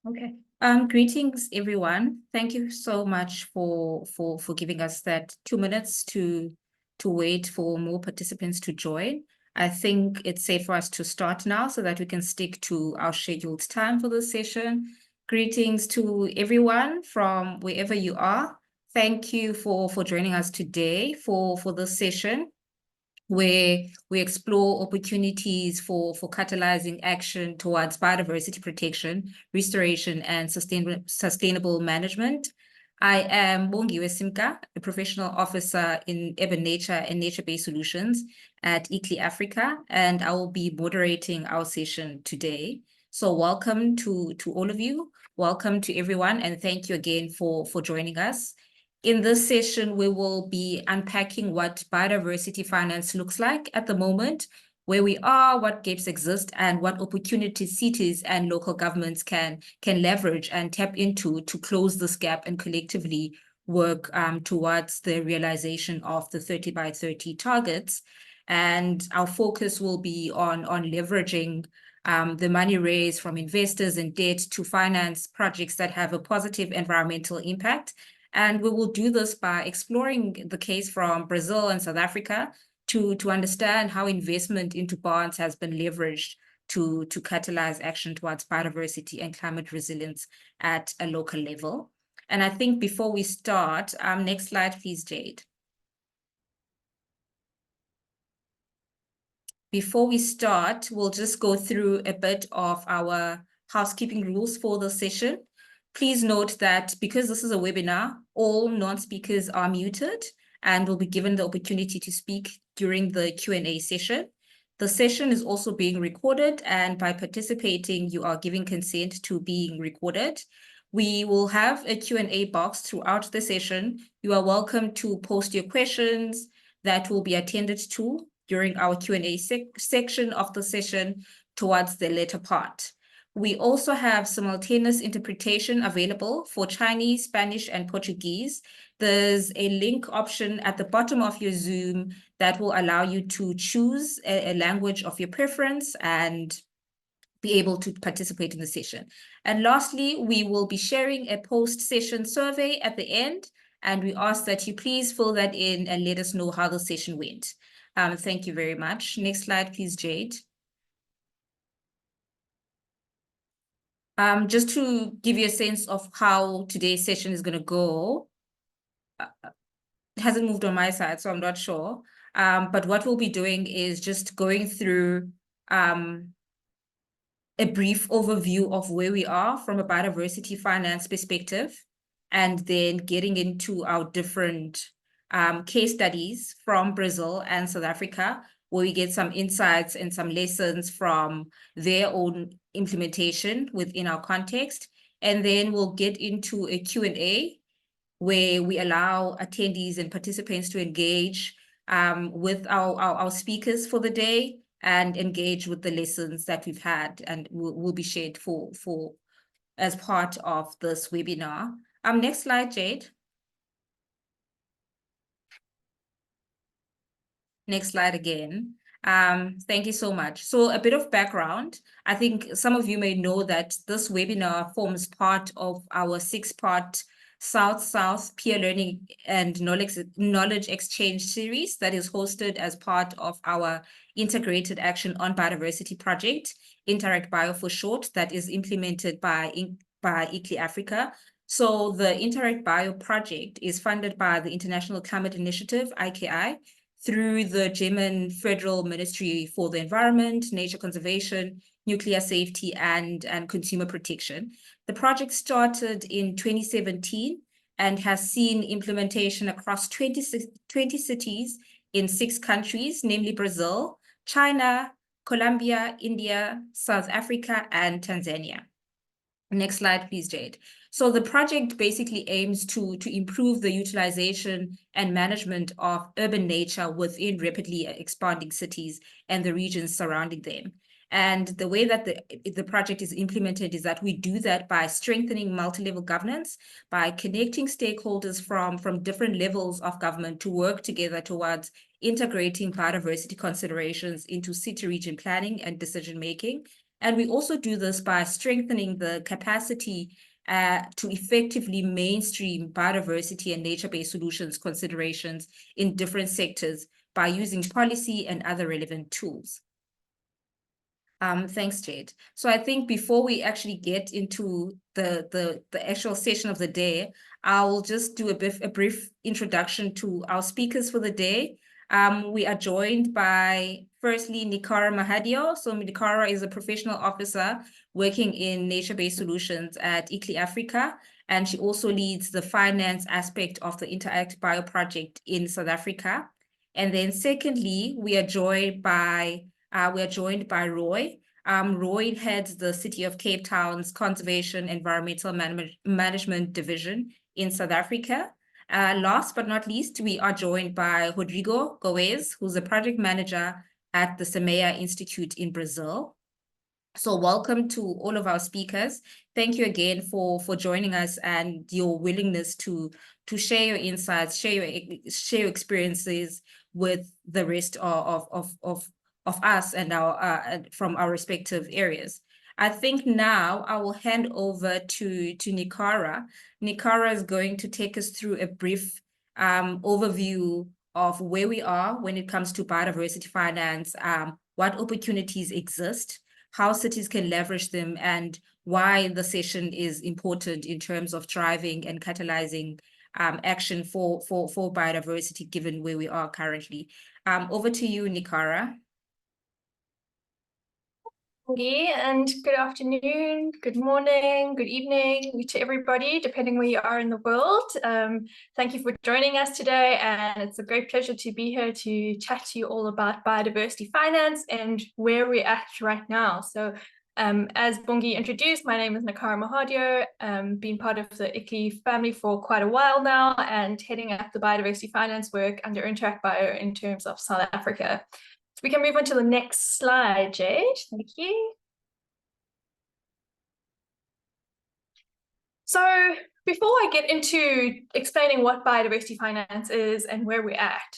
Okay. Greetings, everyone. Thank you so much for giving us that 2 minutes to wait for more participants to join. I think it's safe for us to start now so that we can stick to our scheduled time for this session. Greetings to everyone from wherever you are. Thank you for joining us today for this session, where we explore opportunities for catalyzing action towards biodiversity protection, restoration, and sustainable management. I am Bongiwe Simka, a professional officer in urban nature and nature-based solutions at ICLEI Africa, and I will be moderating our session today. So welcome to all of you. Welcome to everyone, and thank you again for joining us. In this session, we will be unpacking what biodiversity finance looks like at the moment, where we are, what gaps exist, and what opportunities cities and local governments can leverage and tap into to close this gap and collectively work towards the realization of the 30 by 30 targets. And our focus will be on leveraging the money raised from investors and debt to finance projects that have a positive environmental impact. And we will do this by exploring the case from Brazil and South Africa to understand how investment into bonds has been leveraged to catalyze action towards biodiversity and climate resilience at a local level. And I think before we start, next slide, please, Jade. Before we start, we'll just go through a bit of our housekeeping rules for the session. Please note that because this is a webinar, all non-speakers are muted and will be given the opportunity to speak during the Q&A session. The session is also being recorded, and by participating, you are giving consent to being recorded. We will have a Q&A box throughout the session. You are welcome to post your questions that will be attended to during our Q&A section of the session towards the later part. We also have simultaneous interpretation available for Chinese, Spanish, and Portuguese. There's a link option at the bottom of your Zoom that will allow you to choose a language of your preference and be able to participate in the session. And lastly, we will be sharing a post-session survey at the end, and we ask that you please fill that in and let us know how the session went. Thank you very much. Next slide, please, Jade. Just to give you a sense of how today's session is going to go, it hasn't moved on my side, so I'm not sure. But what we'll be doing is just going through a brief overview of where we are from a biodiversity finance perspective, and then getting into our different case studies from Brazil and South Africa, where we get some insights and some lessons from their own implementation within our context. And then we'll get into a Q&A where we allow attendees and participants to engage with our speakers for the day and engage with the lessons that we've had and will be shared for as part of this webinar. Next slide, Jade. Next slide again. Thank you so much. So a bit of background. I think some of you may know that this webinar forms part of our 6-part South-South peer learning and knowledge exchange series that is hosted as part of our integrated action on biodiversity project, Interact Bio for short, that is implemented by ICLEI Africa. So the Interact Bio project is funded by the International Climate Initiative, IKI, through the German Federal Ministry for the Environment, Nature Conservation, Nuclear Safety, and Consumer Protection. The project started in 2017 and has seen implementation across 20 cities in 6 countries, namely Brazil, China, Colombia, India, South Africa, and Tanzania. Next slide, please, Jade. So the project basically aims to improve the utilization and management of urban nature within rapidly expanding cities and the regions surrounding them. And the way that the project is implemented is that we do that by strengthening multi-level governance, by connecting stakeholders from different levels of government to work together towards integrating biodiversity considerations into city region planning and decision-making. And we also do this by strengthening the capacity to effectively mainstream biodiversity and nature-based solutions considerations in different sectors by using policy and other relevant tools. Thanks, Jade. So I think before we actually get into the actual session of the day, I'll just do a brief introduction to our speakers for the day. We are joined by, firstly, Nikara Mahadio. So Nikara is a professional officer working in nature-based solutions at ICLEI Africa, and she also leads the finance aspect of the Interact Bio project in South Africa. And then secondly, we are joined by Roy. Roy heads the City of Cape Town's Conservation Environmental Management Division in South Africa. Last but not least, we are joined by Rodrigo Goes, who's a project manager at the Semeia Institute in Brazil. So welcome to all of our speakers. Thank you again for joining us and your willingness to share your insights, share your experiences with the rest of us and our from our respective areas. I think now I will hand over to Nikara. Nikara is going to take us through a brief overview of where we are when it comes to biodiversity finance, what opportunities exist, how cities can leverage them, and why the session is important in terms of driving and catalyzing action for biodiversity, given where we are currently. Over to you, Nikara. And good afternoon, good morning, good evening to everybody, depending where you are in the world. Thank you for joining us today, and it's a great pleasure to be here to chat to you all about biodiversity finance and where we're at right now. So as Bungi introduced, my name is Nikara Mahadio, been part of the ICLEI family for quite a while now and heading up the biodiversity finance work under Interact Bio in terms of South Africa. So we can move on to the next slide, Jade. Thank you. So before I get into explaining what biodiversity finance is and where we're at,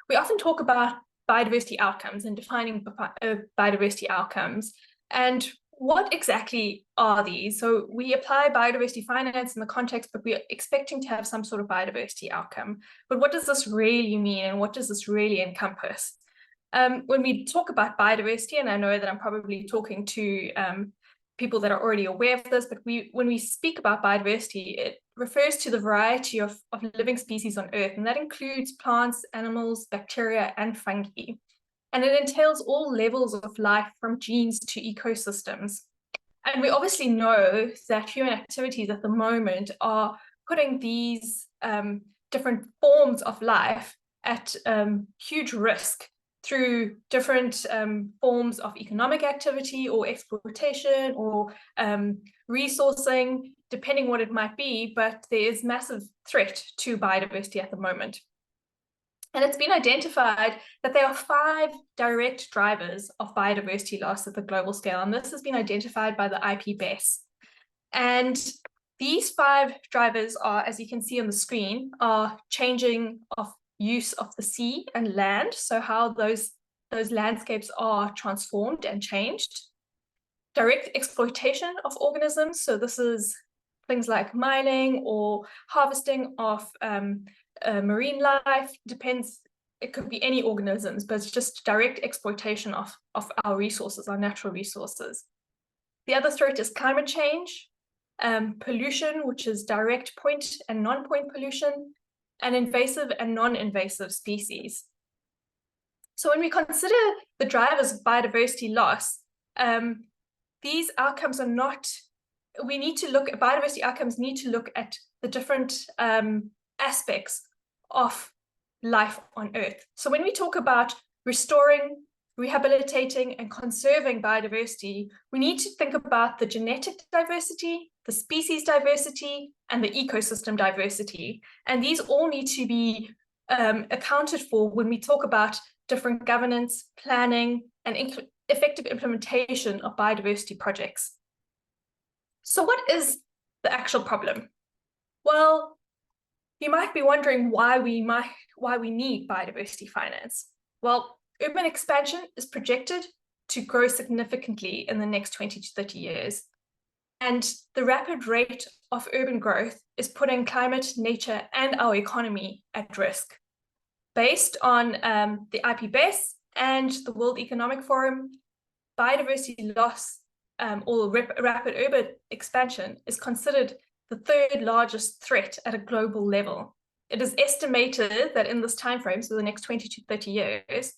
we often talk about biodiversity outcomes and defining biodiversity outcomes. And what exactly are these? So we apply biodiversity finance in the context, but we're expecting to have some sort of biodiversity outcome. But what does this really mean, and what does this really encompass? When we talk about biodiversity, and I know that I'm probably talking to people that are already aware of this, but when we speak about biodiversity, it refers to the variety of living species on Earth, and that includes plants, animals, bacteria, and fungi. And it entails all levels of life, from genes to ecosystems. And we obviously know that human activities at the moment are putting these different forms of life at huge risk through different forms of economic activity or exploitation or resourcing, depending what it might be, but there is massive threat to biodiversity at the moment. And it's been identified that there are 5 direct drivers of biodiversity loss at the global scale, and this has been identified by the IPBES. And these 5 drivers are, as you can see on the screen, are changing of use of the sea and land, so how those landscapes are transformed and changed. Direct exploitation of organisms, so this is things like mining or harvesting of marine life, depends, it could be any organisms, but it's just direct exploitation of our resources, our natural resources. The other threat is climate change, pollution, which is direct point and non-point pollution, and invasive and non-invasive species. So when we consider the drivers of biodiversity loss, these outcomes are not, we need to look at, biodiversity outcomes need to look at the different aspects of life on Earth. So when we talk about restoring, rehabilitating, and conserving biodiversity, we need to think about the genetic diversity, the species diversity, and the ecosystem diversity. And these all need to be accounted for when we talk about different governance, planning, and effective implementation of biodiversity projects. So what is the actual problem? Well, you might be wondering why we need biodiversity finance. Well, urban expansion is projected to grow significantly in the next 20 to 30 years. And the rapid rate of urban growth is putting climate, nature, and our economy at risk. Based on the IPBES and the World Economic Forum, biodiversity loss or rapid urban expansion is considered the third largest threat at a global level. It is estimated that in this time frame, so the next 20 to 30 years,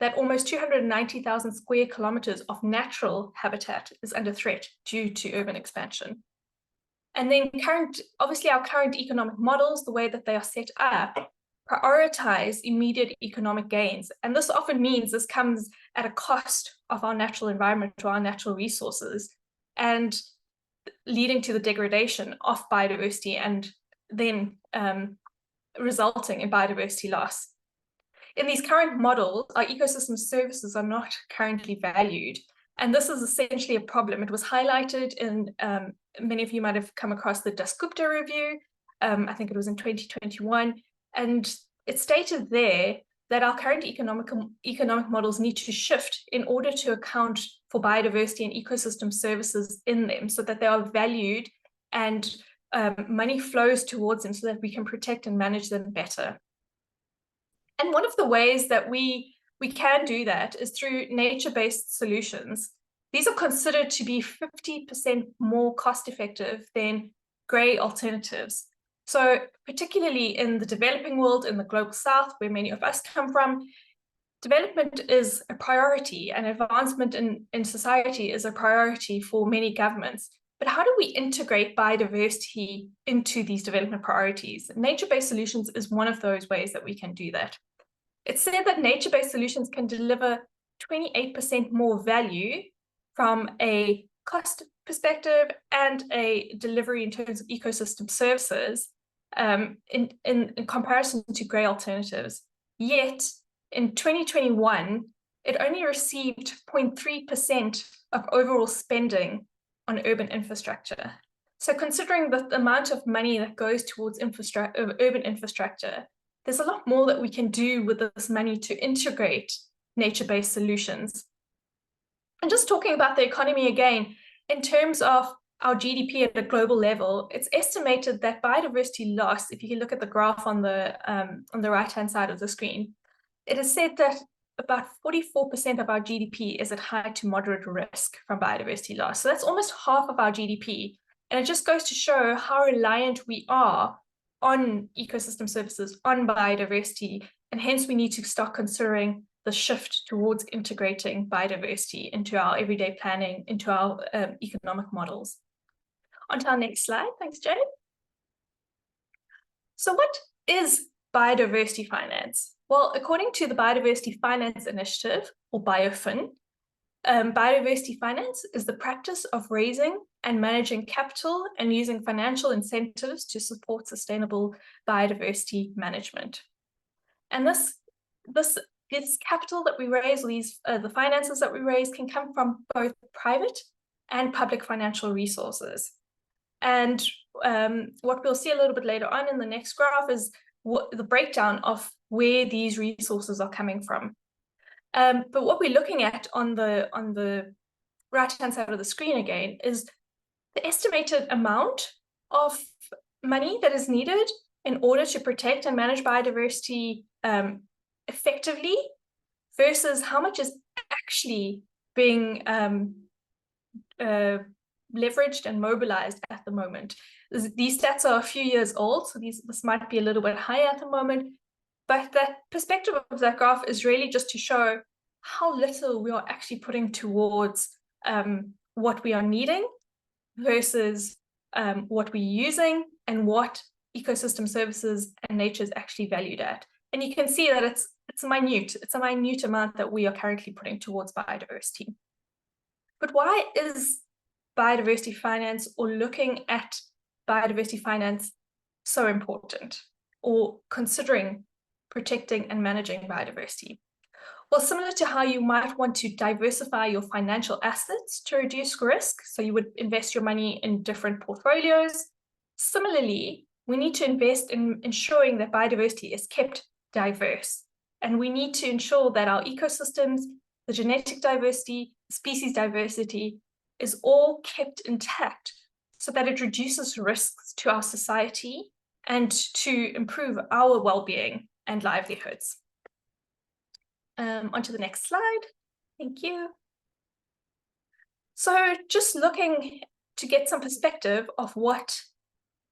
that almost 290,000 square kilometers of natural habitat is under threat due to urban expansion. And then obviously our current economic models, the way that they are set up, prioritize immediate economic gains. And this often means this comes at a cost of our natural environment or our natural resources, and leading to the degradation of biodiversity and then resulting in biodiversity loss. In these current models, our ecosystem services are not currently valued. And this is essentially a problem. It was highlighted in, many of you might have come across the Dasgupta review. I think it was in 2021. And it stated there that our current economic models need to shift in order to account for biodiversity and ecosystem services in them, so that they are valued and money flows towards them so that we can protect and manage them better. And one of the ways that we can do that is through nature-based solutions. These are considered to be 50% more cost-effective than grey alternatives. So particularly in the developing world, in the global south, where many of us come from, development is a priority, and advancement in society is a priority for many governments. But how do we integrate biodiversity into these development priorities? Nature-based solutions is one of those ways that we can do that. It's said that nature-based solutions can deliver 28% more value from a cost perspective and a delivery in terms of ecosystem services in comparison to grey alternatives. Yet in 2021, it only received 0.3% of overall spending on urban infrastructure. So considering the amount of money that goes towards urban infrastructure, there's a lot more that we can do with this money to integrate nature-based solutions. And just talking about the economy again, in terms of our GDP at a global level, it's estimated that biodiversity loss, if you can look at the graph on the right-hand side of the screen, it is said that about 44% of our GDP is at high to moderate risk from biodiversity loss. So that's almost half of our GDP. And it just goes to show how reliant we are on ecosystem services, on biodiversity, and hence we need to start considering the shift towards integrating biodiversity into our everyday planning, into our economic models. On to our next slide. Thanks, Jane. So what is biodiversity finance? Well, according to the Biodiversity Finance Initiative, or BioFin, biodiversity finance is the practice of raising and managing capital and using financial incentives to support sustainable biodiversity management. And this capital that we raise, the finances that we raise, can come from both private and public financial resources. And what we'll see a little bit later on in the next graph is the breakdown of where these resources are coming from. But what we're looking at on the right-hand side of the screen again is the estimated amount of money that is needed in order to protect and manage biodiversity effectively versus how much is actually being leveraged and mobilized at the moment. These stats are a few years old, so this might be a little bit higher at the moment. But that perspective of that graph is really just to show how little we are actually putting towards what we are needing versus what we're using and what ecosystem services and nature is actually valued at. And you can see that it's minute. It's a minute amount that we are currently putting towards biodiversity. But why is biodiversity finance, or looking at biodiversity finance, so important, or considering protecting and managing biodiversity? Well, similar to how you might want to diversify your financial assets to reduce risk, so you would invest your money in different portfolios, similarly, we need to invest in ensuring that biodiversity is kept diverse. And we need to ensure that our ecosystems the genetic diversity, species diversity is all kept intact so that it reduces risks to our society and to improve our well-being and livelihoods. On to the next slide. Thank you. So just looking to get some perspective of what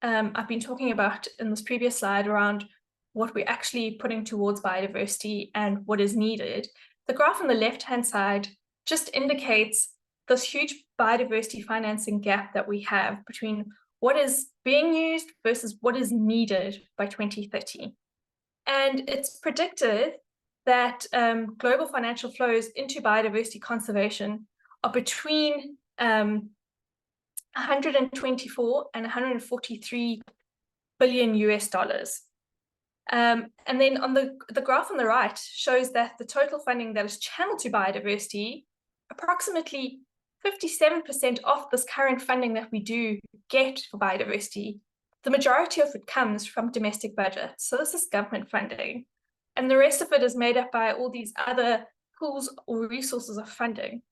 I've been talking about in this previous slide around what we're actually putting towards biodiversity and what is needed. The graph on the left-hand side just indicates this huge biodiversity financing gap that we have between what is being used versus what is needed by 2030. And it's predicted that global financial flows into biodiversity conservation are between 124 and 143 billion US dollars. And then on the graph on the right shows that the total funding that is channeled to biodiversity, approximately 57% of this current funding that we do get for biodiversity, the majority of it comes from domestic budgets. So this is government funding. And the rest of it is made up by all these other pools or resources of funding.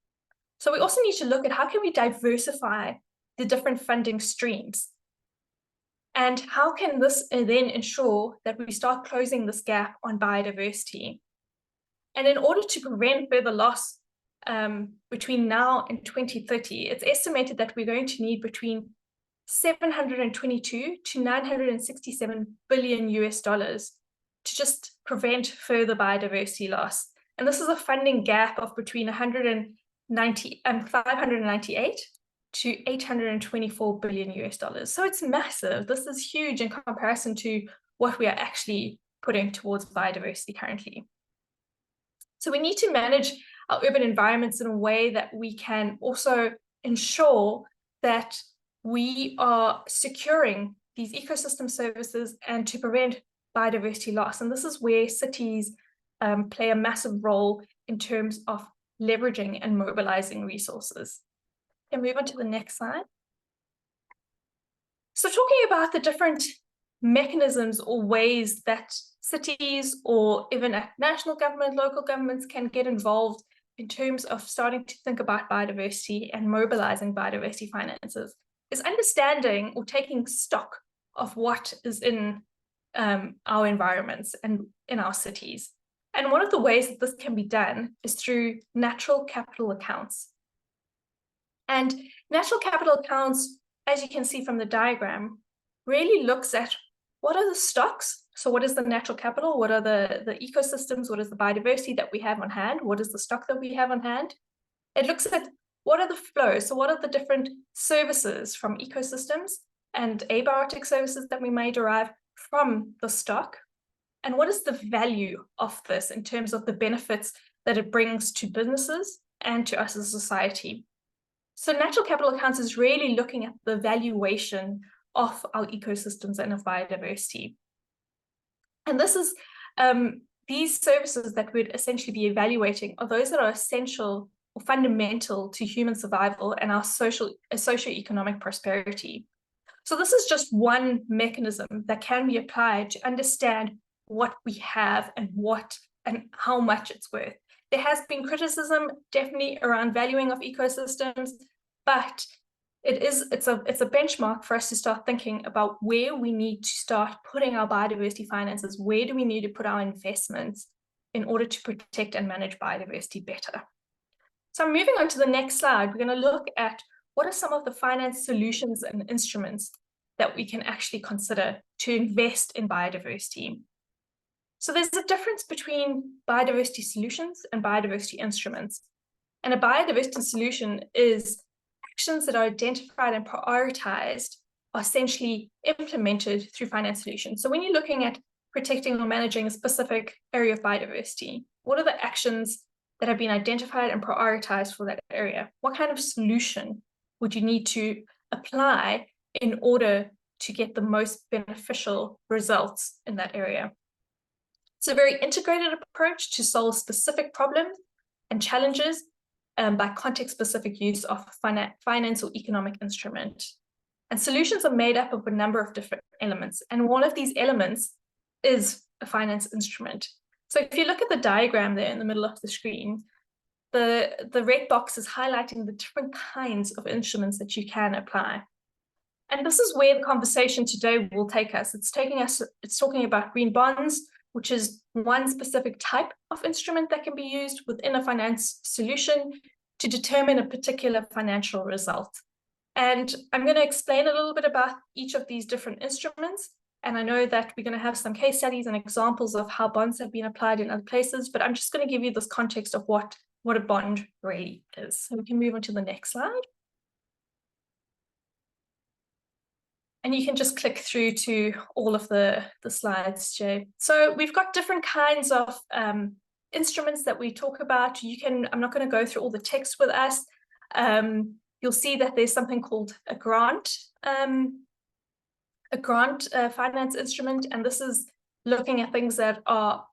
So we also need to look at how can we diversify the different funding streams? And how can this then ensure that we start closing this gap on biodiversity? And in order to prevent further loss between now and 2030, it's estimated that we're going to need between 722 to 967 billion US dollars to just prevent further biodiversity loss. And this is a funding gap of between 598 to 824 billion US dollars. So it's massive. This is huge in comparison to what we are actually putting towards biodiversity currently. So we need to manage our urban environments in a way that we can also ensure that we are securing these ecosystem services and to prevent biodiversity loss. And this is where cities play a massive role in terms of leveraging and mobilizing resources. And move on to the next slide. So talking about the different mechanisms or ways that cities or even national government, local governments can get involved in terms of starting to think about biodiversity and mobilizing biodiversity finances is understanding or taking stock of what is in our environments and in our cities. And one of the ways that this can be done is through natural capital accounts. And natural capital accounts, as you can see from the diagram, really looks at what are the stocks. So what is the natural capital? What are the ecosystems? What is the biodiversity that we have on hand? What is the stock that we have on hand? It looks at what are the flows. So what are the different services from ecosystems and abiotic services that we may derive from the stock? And what is the value of this in terms of the benefits that it brings to businesses and to us as a society? So natural capital accounts is really looking at the valuation of our ecosystems and of biodiversity. And this is these services that we'd essentially be evaluating are those that are essential or fundamental to human survival and our socioeconomic prosperity. So this is just one mechanism that can be applied to understand what we have and what and how much it's worth. There has been criticism definitely around valuing of ecosystems, but it's a benchmark for us to start thinking about where we need to start putting our biodiversity finances. Where do we need to put our investments in order to protect and manage biodiversity better? So moving on to the next slide, we're going to look at what are some of the finance solutions and instruments that we can actually consider to invest in biodiversity. So there's a difference between biodiversity solutions and biodiversity instruments. And a biodiversity solution is actions that are identified and prioritized are essentially implemented through finance solutions. So when you're looking at protecting or managing a specific area of biodiversity, what are the actions that have been identified and prioritized for that area? What kind of solution would you need to apply in order to get the most beneficial results in that area? It's a very integrated approach to solve specific problems and challenges by context-specific use of finance or economic instrument. And solutions are made up of a number of different elements. And one of these elements is a finance instrument. So if you look at the diagram there in the middle of the screen, the red box is highlighting the different kinds of instruments that you can apply. And this is where the conversation today will take us. It's talking about green bonds, which is one specific type of instrument that can be used within a finance solution to determine a particular financial result. And I'm going to explain a little bit about each of these different instruments. And I know that we're going to have some case studies and examples of how bonds have been applied in other places, but I'm just going to give you this context of what a bond really is. So we can move on to the next slide. And you can just click through to all of the slides, Jay. So we've got different kinds of instruments that we talk about. I'm not going to go through all the text with us. You'll see that there's something called a grant finance instrument, and this is looking at things that are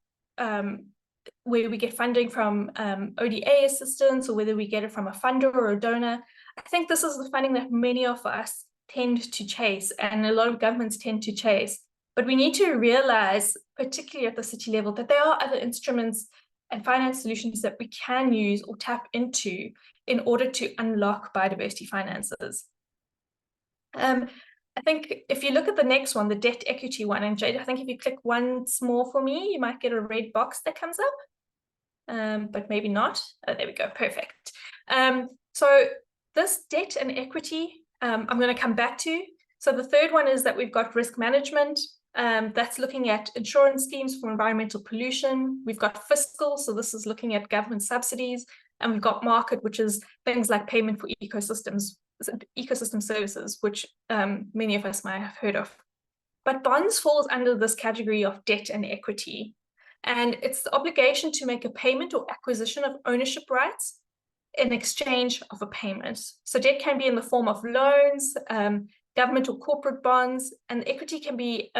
where we get funding from ODA assistance, or whether we get it from a funder or a donor. I think this is the funding that many of us tend to chase, and a lot of governments tend to chase. But we need to realize, particularly at the city level, that there are other instruments and finance solutions that we can use or tap into in order to unlock biodiversity finances. I think if you look at the next one, the debt equity one, and Jade, I think if you click once more for me, you might get a red box that comes up, but maybe not. Oh, there we go, perfect. So this debt and equity, I'm going to come back to. So the third one is that we've got risk management. That's looking at insurance schemes for environmental pollution. We've got fiscal, so this is looking at government subsidies. And we've got market, which is things like payment for ecosystem services, which many of us might have heard of. But bonds falls under this category of debt and equity. And it's the obligation to make a payment or acquisition of ownership rights in exchange of a payment. So debt can be in the form of loans, government or corporate bonds, and equity can be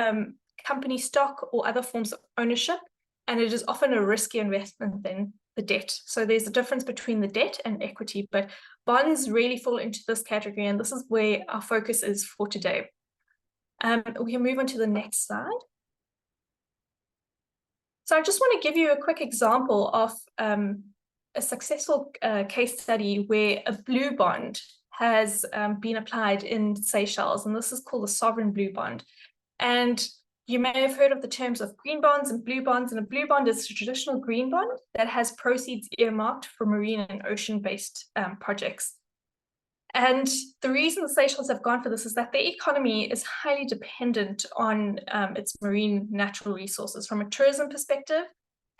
company stock or other forms of ownership, and it is often a riskier investment than the debt. So there's a difference between the debt and equity, but bonds really fall into this category, and this is where our focus is for today. We can move on to the next slide. So I just want to give you a quick example of a successful case study where a blue bond has been applied in Seychelles, and this is called a sovereign blue bond. And you may have heard of the terms of green bonds and blue bonds, and a blue bond is a traditional green bond that has proceeds earmarked for marine and ocean-based projects. And the reason the Seychelles have gone for this is that their economy is highly dependent on its marine natural resources from a tourism perspective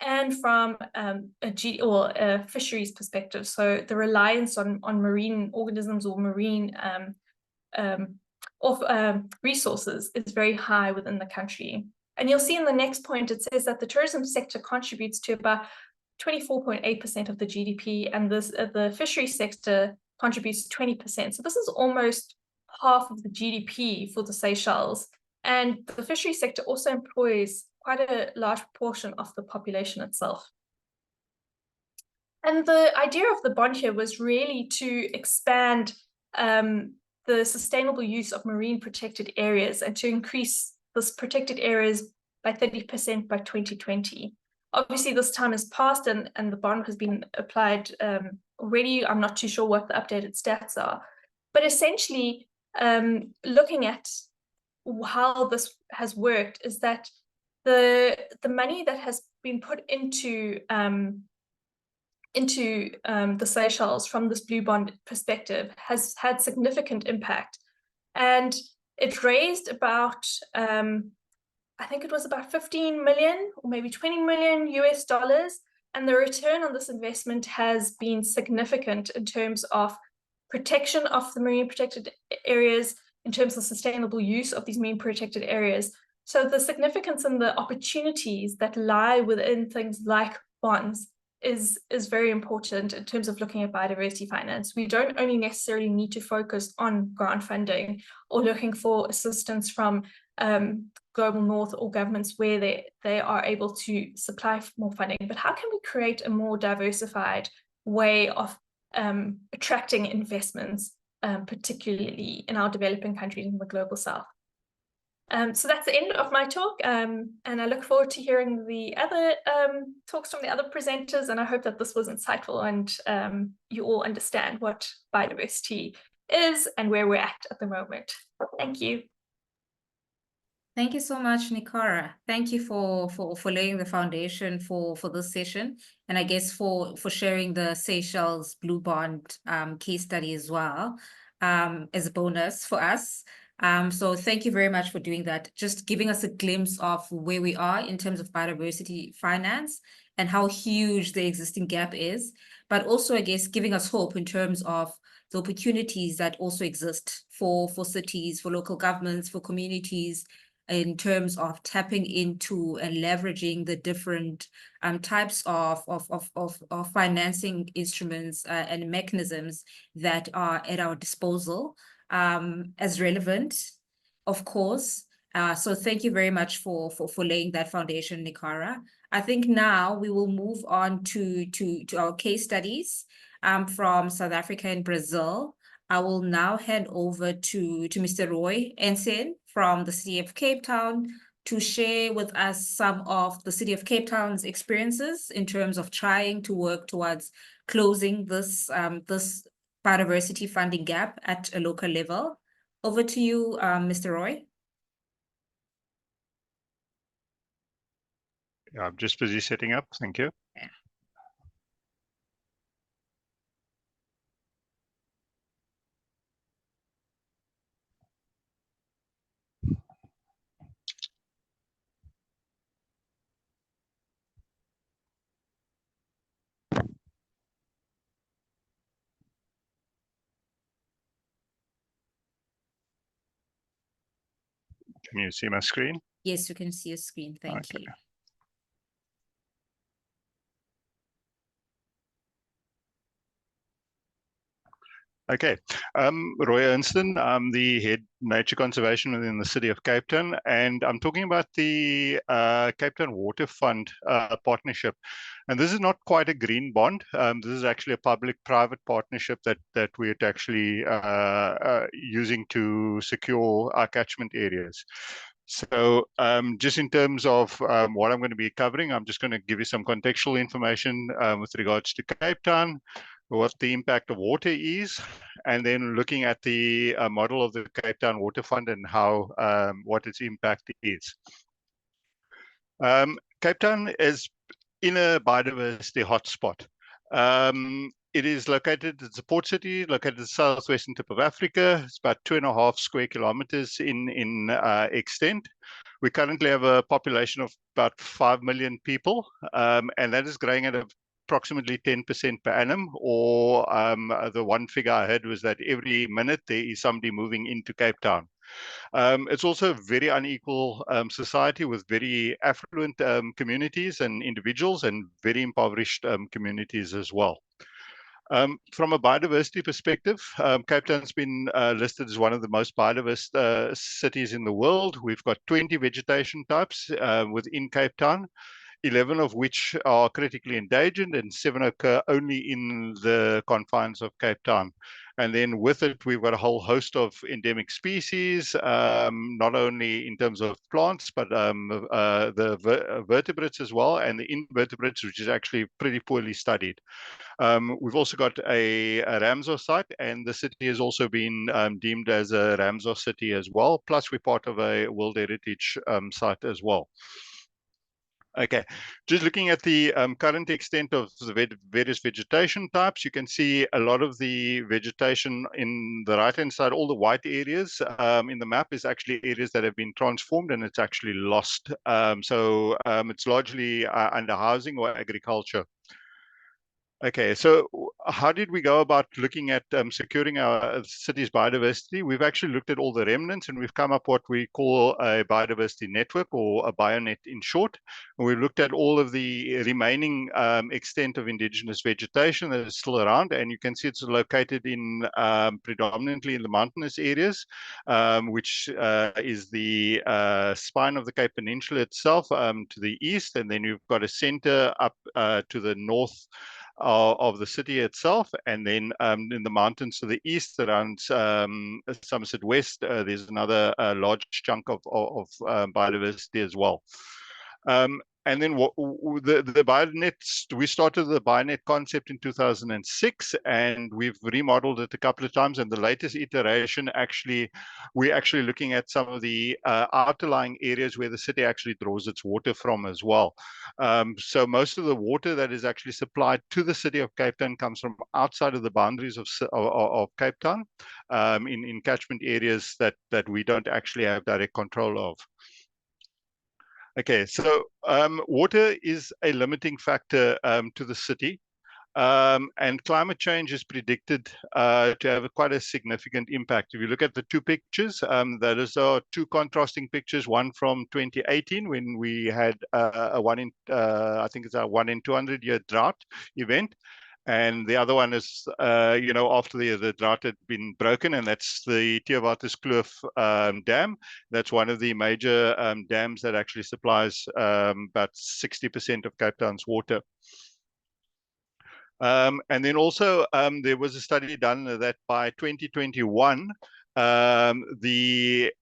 and from a fisheries perspective. So the reliance on marine organisms or marine resources is very high within the country. And you'll see in the next point, it says that the tourism sector contributes to about 24.8% of the GDP, and the fishery sector contributes to 20%. So this is almost half of the GDP for the Seychelles. And the fishery sector also employs quite a large proportion of the population itself. And the idea of the bond here was really to expand the sustainable use of marine protected areas and to increase this protected areas by 30% by 2020. Obviously, this time has passed and the bond has been applied already. I'm not too sure what the updated stats are, but essentially looking at how this has worked is that the money that has been put into the Seychelles from this blue bond perspective has had significant impact, and it raised about I think it was about 15 million or maybe 20 million US dollars, and the return on this investment has been significant in terms of protection of the marine protected areas, in terms of sustainable use of these marine protected areas. So the significance and the opportunities that lie within things like bonds is very important in terms of looking at biodiversity finance. We don't only necessarily need to focus on grant funding or looking for assistance from global north or governments where they are able to supply more funding, but how can we create a more diversified way of attracting investments, particularly in our developing countries in the global south? So that's the end of my talk, and I look forward to hearing the other talks from the other presenters, and I hope that this was insightful and you all understand what biodiversity is and where we're at the moment. Thank you. Thank you so much, Nikara. Thank you for laying the foundation for this session, and I guess for sharing the Seychelles Blue Bond case study as well as a bonus for us. So thank you very much for doing that, just giving us a glimpse of where we are in terms of biodiversity finance and how huge the existing gap is, but also, I guess, giving us hope in terms of the opportunities that also exist for cities, for local governments, for communities, in terms of tapping into and leveraging the different types of financing instruments and mechanisms that are at our disposal as relevant, of course. So thank you very much for laying that foundation, Nikara. I think now we will move on to our case studies from South Africa and Brazil. I will now hand over to Mr. Roy Ensign from the City of Cape Town to share with us some of the City of Cape Town's experiences in terms of trying to work towards closing this biodiversity funding gap at a local level. Over to you, Mr. Roy. Yeah, I'm just busy setting up. Thank you. Yeah. Can you see my screen? Yes, you can see your screen. Thank you. Okay, Roy Ernsten, I'm the head nature conservation within the City of Cape Town, and I'm talking about the Cape Town Water Fund partnership. And this is not quite a green bond. This is actually a public-private partnership that we're actually using to secure our catchment areas. So just in terms of what I'm going to be covering, I'm just going to give you some contextual information with regards to Cape Town, what the impact of water is, and then looking at the model of the Cape Town Water Fund and how what its impact is. Cape Town is in a biodiversity hotspot. It is located, it's a port city located at the southwestern tip of Africa. It's about 2.5 square kilometers in extent. We currently have a population of about 5 million people, and that is growing at approximately 10% per annum, or the one figure I heard was that every minute there is somebody moving into Cape Town. It's also a very unequal society with very affluent communities and individuals and very impoverished communities as well. From a biodiversity perspective, Cape Town's been listed as one of the most biodiverse cities in the world. We've got 20 vegetation types within Cape Town, 11 of which are critically endangered and 7 occur only in the confines of Cape Town. And then with it, we've got a whole host of endemic species, not only in terms of plants, but the vertebrates as well, and the invertebrates, which is actually pretty poorly studied. We've also got a Ramsar site, and the city has also been deemed as a Ramsar city as well. Plus, we're part of a World Heritage site as well. Okay, just looking at the current extent of the various vegetation types, you can see a lot of the vegetation in the right-hand side, all the white areas in the map is actually areas that have been transformed and it's actually lost. So it's largely under housing or agriculture. Okay, so how did we go about looking at securing our city's biodiversity? We've actually looked at all the remnants and we've come up what we call a biodiversity network, or a bionet in short. And we've looked at all of the remaining extent of indigenous vegetation that is still around, and you can see it's located in predominantly in the mountainous areas, which is the spine of the Cape Peninsula itself to the east, and then you've got a center up to the north of the city itself, and then in the mountains to the east around Somerset West, there's another large chunk of biodiversity as well. And then the BioNet, we started the BioNet concept in 2006, and we've remodeled it a couple of times. And the latest iteration, we're actually looking at some of the outlying areas where the city actually draws its water from as well. So most of the water that is actually supplied to the city of Cape Town comes from outside of the boundaries of Cape Town, in catchment areas that we don't actually have direct control of. Okay, so water is a limiting factor to the city, and climate change is predicted to have quite a significant impact. If you look at the two pictures, those are two contrasting pictures, one from 2018 when we had I think it's a 1 in 200 year drought event. And the other one is, after the drought had been broken, and that's the Theewaterskloof Dam. That's one of the major dams that actually supplies about 60% of Cape Town's water. And then also there was a study done that by 2021, the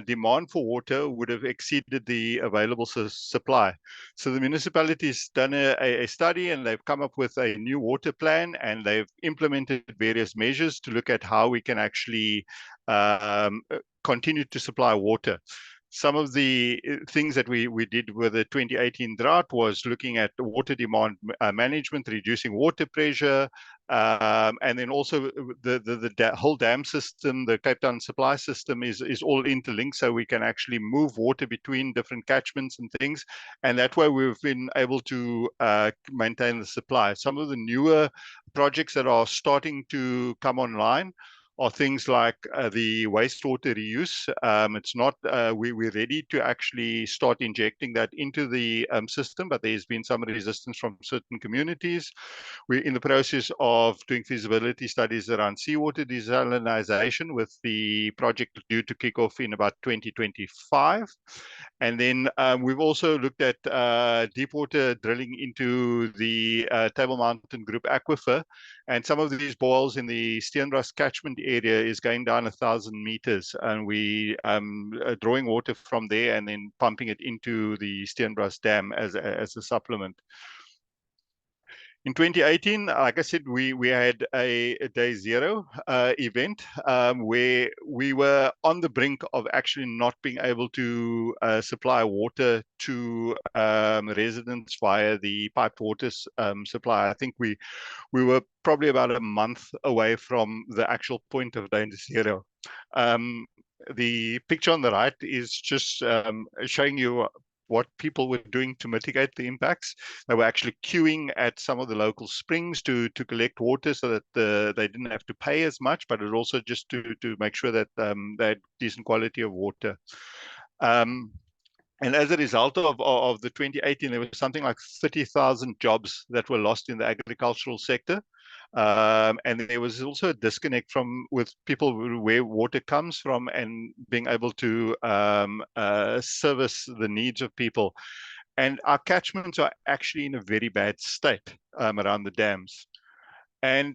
demand for water would have exceeded the available supply. So the municipality's done a study, and they've come up with a new water plan, and they've implemented various measures to look at how we can actually continue to supply water. Some of the things that we did with the 2018 drought was looking at water demand management, reducing water pressure, and then also the whole dam system, the Cape Town supply system is all interlinked, so we can actually move water between different catchments and things, and that way we've been able to maintain the supply. Some of the newer projects that are starting to come online are things like the wastewater reuse. It's not, we're ready to actually start injecting that into the system, but there's been some resistance from certain communities. We're in the process of doing feasibility studies around seawater desalination, with the project due to kick off in about 2025. And then we've also looked at deep water drilling into the Table Mountain Group aquifer, and some of these boils in the Steenbras catchment area is going down 1,000 meters, and we are drawing water from there and then pumping it into the Steenbras Dam as a supplement. In 2018, like I said, we had a day zero event where we were on the brink of actually not being able to supply water to residents via the piped water supply. I think we were probably about a month away from the actual point of day zero. The picture on the right is just showing you what people were doing to mitigate the impacts. They were actually queuing at some of the local springs to collect water, so that they didn't have to pay as much, but it also just to make sure that they had decent quality of water. And as a result of the 2018, there was something like 30,000 jobs that were lost in the agricultural sector. And there was also a disconnect with people where water comes from and being able to service the needs of people. And our catchments are actually in a very bad state around the dams. And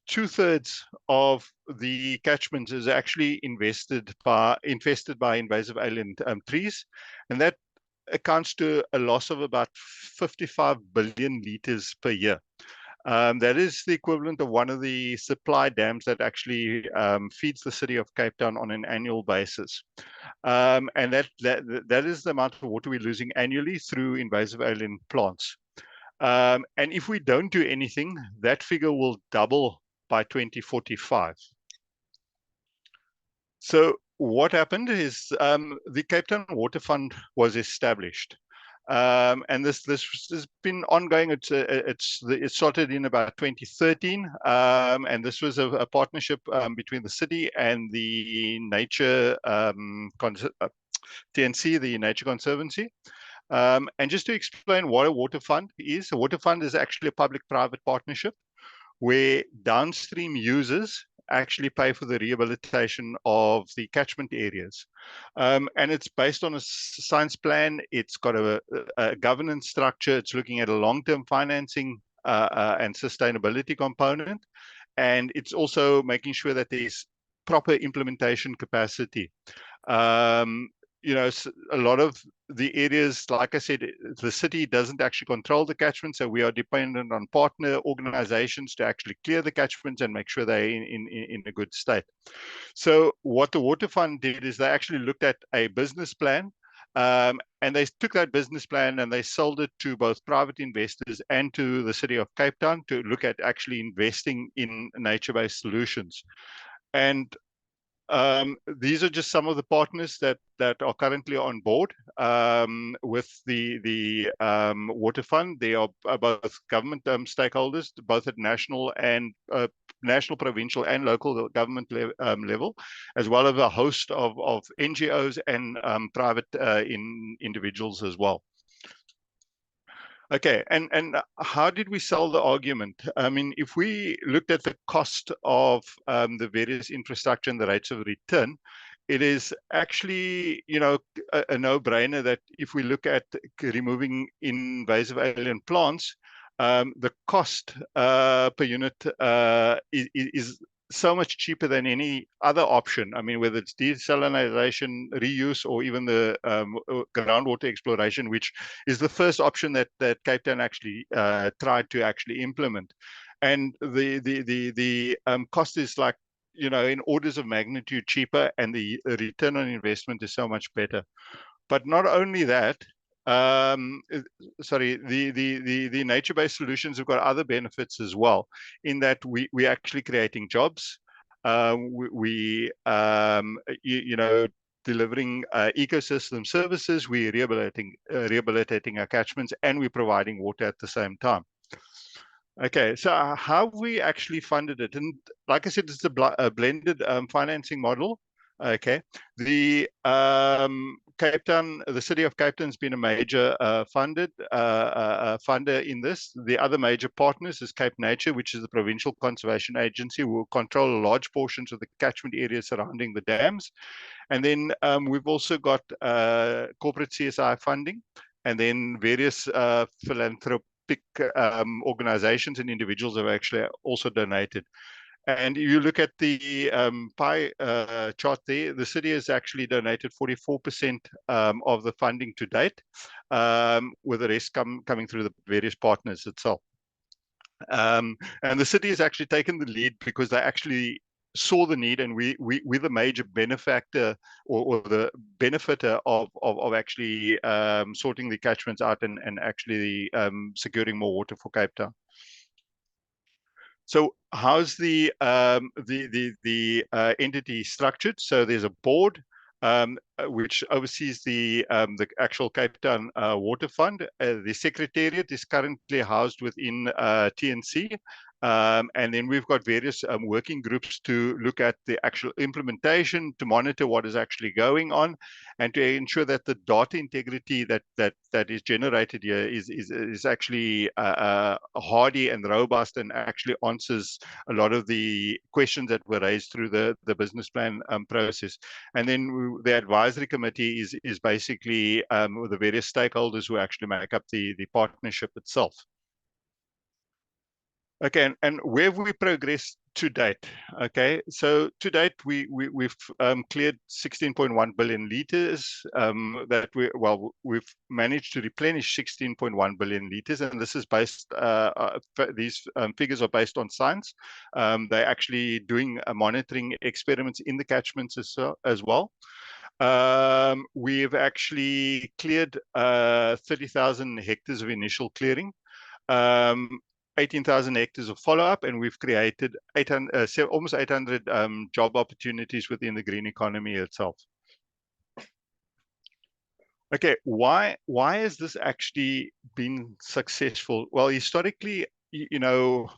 2/3 of the catchments is actually infested by invasive alien trees, and that accounts to a loss of about 55 billion liters per year. That is the equivalent of one of the supply dams that actually feeds the city of Cape Town on an annual basis. And that is the amount of water we're losing annually through invasive alien plants. And if we don't do anything, that figure will double by 2045. So what happened is the Cape Town Water Fund was established. And this has been ongoing. It started in about 2013, and this was a partnership between the city and the nature TNC, the Nature Conservancy. And just to explain what a water fund is, a water fund is actually a public-private partnership where downstream users actually pay for the rehabilitation of the catchment areas. And it's based on a science plan. It's got a governance structure. It's looking at a long-term financing and sustainability component. And it's also making sure that there's proper implementation capacity. You know, a lot of the areas, like I said, the city doesn't actually control the catchment, so we are dependent on partner organizations to actually clear the catchments and make sure they're in a good state. So what the Water Fund did is they actually looked at a business plan, and they took that business plan and they sold it to both private investors and to the city of Cape Town to look at actually investing in nature-based solutions. And these are just some of the partners that are currently on board with the Water Fund. They are both government stakeholders, both at national, provincial, and local government level, as well as a host of NGOs and private individuals as well. Okay, and how did we sell the argument? I mean, if we looked at the cost of the various infrastructure and the rates of return, it is actually, you know, a no-brainer that if we look at removing invasive alien plants, the cost per unit is so much cheaper than any other option. I mean, whether it's desalination, reuse, or even the groundwater exploration, which is the first option that Cape Town actually tried to actually implement. And the cost is like, you know, in orders of magnitude cheaper, and the return on investment is so much better. But not only that, sorry, the nature-based solutions have got other benefits as well, in that we're actually creating jobs. You know, delivering ecosystem services, we're rehabilitating our catchments, and we're providing water at the same time. Okay, so how we actually funded it, and like I said, it's a blended financing model. Okay, the Cape Town, the city of Cape Town has been a major funder in this. The other major partners is Cape Nature, which is the provincial conservation agency, who will control large portions of the catchment area surrounding the dams. And then we've also got corporate CSI funding, and then various philanthropic organizations and individuals have actually also donated. And you look at the pie chart there, the city has actually donated 44% of the funding to date, with the rest coming through the various partners itself. And the city has actually taken the lead because they actually saw the need, and we're the major benefactor or the benefiter of actually sorting the catchments out and actually securing more water for Cape Town. So how's the entity structured? So there's a board which oversees the actual Cape Town Water Fund. The secretariat is currently housed within TNC. And then we've got various working groups to look at the actual implementation, to monitor what is actually going on, and to ensure that the data integrity that is generated here is actually hardy and robust, and actually answers a lot of the questions that were raised through the business plan process. And then the advisory committee is basically the various stakeholders who actually make up the partnership itself. Okay, and where have we progressed to date? Okay, so to date we've cleared 16.1 billion liters. We've managed to replenish 16.1 billion liters, and this is based. These figures are based on science. They're actually doing monitoring experiments in the catchments as well. We've actually cleared 30,000 hectares of initial clearing. 18,000 hectares of follow-up, and we've created almost 800 job opportunities within the green economy itself. Okay, why has this actually been successful? Well, historically, you know,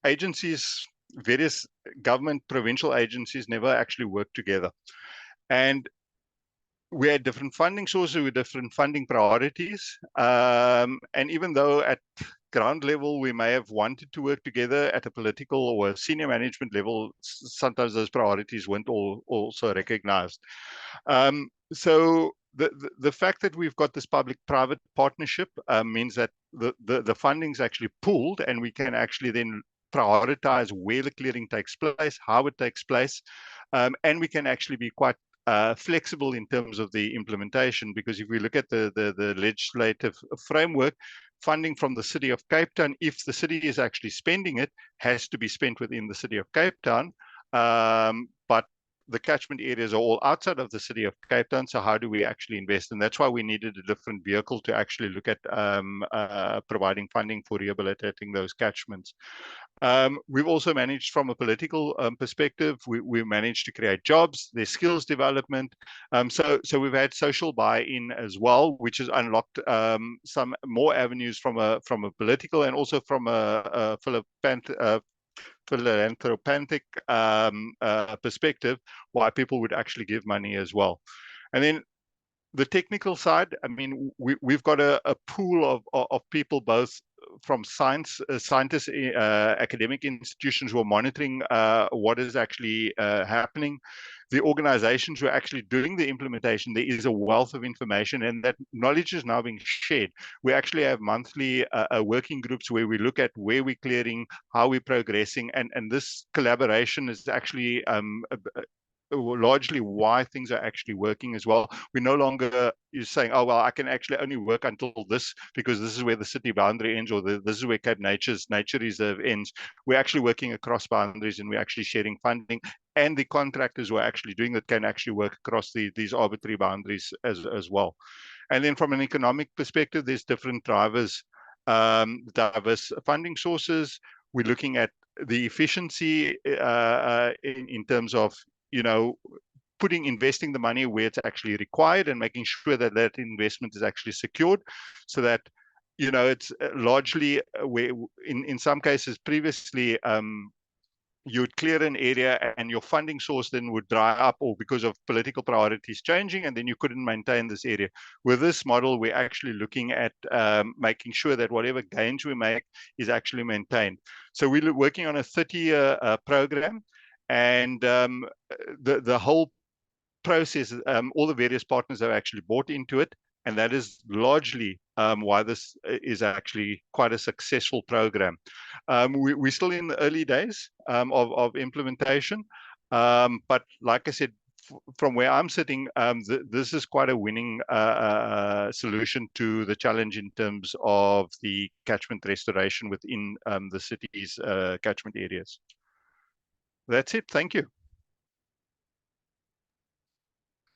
agencies, various government, provincial agencies never actually worked together. And we had different funding sources with different funding priorities. And even though at ground level we may have wanted to work together, at a political or senior management level, sometimes those priorities weren't also recognized. So the fact that we've got this public-private partnership means that the funding is actually pooled, and we can actually then prioritize where the clearing takes place, how it takes place, and we can actually be quite flexible in terms of the implementation, because if we look at the legislative framework, funding from the City of Cape Town, if the city is actually spending it, has to be spent within the City of Cape Town. But the catchment areas are all outside of the City of Cape Town, so how do we actually invest? And that's why we needed a different vehicle to actually look at providing funding for rehabilitating those catchments. We've also managed from a political perspective, we managed to create jobs, there's skills development. So we've had social buy-in as well, which has unlocked some more avenues from a political and also from a philanthropic perspective, why people would actually give money as well. And then the technical side, I mean, we've got a pool of people, both from scientists, academic institutions who are monitoring what is actually happening. The organizations who are actually doing the implementation, there is a wealth of information, and that knowledge is now being shared. We actually have monthly working groups where we look at where we're clearing, how we're progressing, and this collaboration is actually largely why things are actually working as well. We're no longer saying, oh, well, I can actually only work until this because this is where the city boundary ends, or this is where Cape Nature Reserve ends. We're actually working across boundaries, and we're actually sharing funding, and the contractors who are actually doing that can actually work across these arbitrary boundaries as well. And then from an economic perspective, there's different drivers, diverse funding sources. We're looking at the efficiency in terms of, you know, investing the money where it's actually required, and making sure that that investment is actually secured, so that, you know, it's largely where in some cases previously you would clear an area and your funding source then would dry up, or because of political priorities changing, and then you couldn't maintain this area. With this model, we're actually looking at making sure that whatever gains we make is actually maintained. So we're working on a 30-year program, and the whole process, all the various partners have actually bought into it, and that is largely why this is actually quite a successful program. We're still in the early days of implementation, but like I said, from where I'm sitting, this is quite a winning solution to the challenge in terms of the catchment restoration within the city's catchment areas. That's it. Thank you.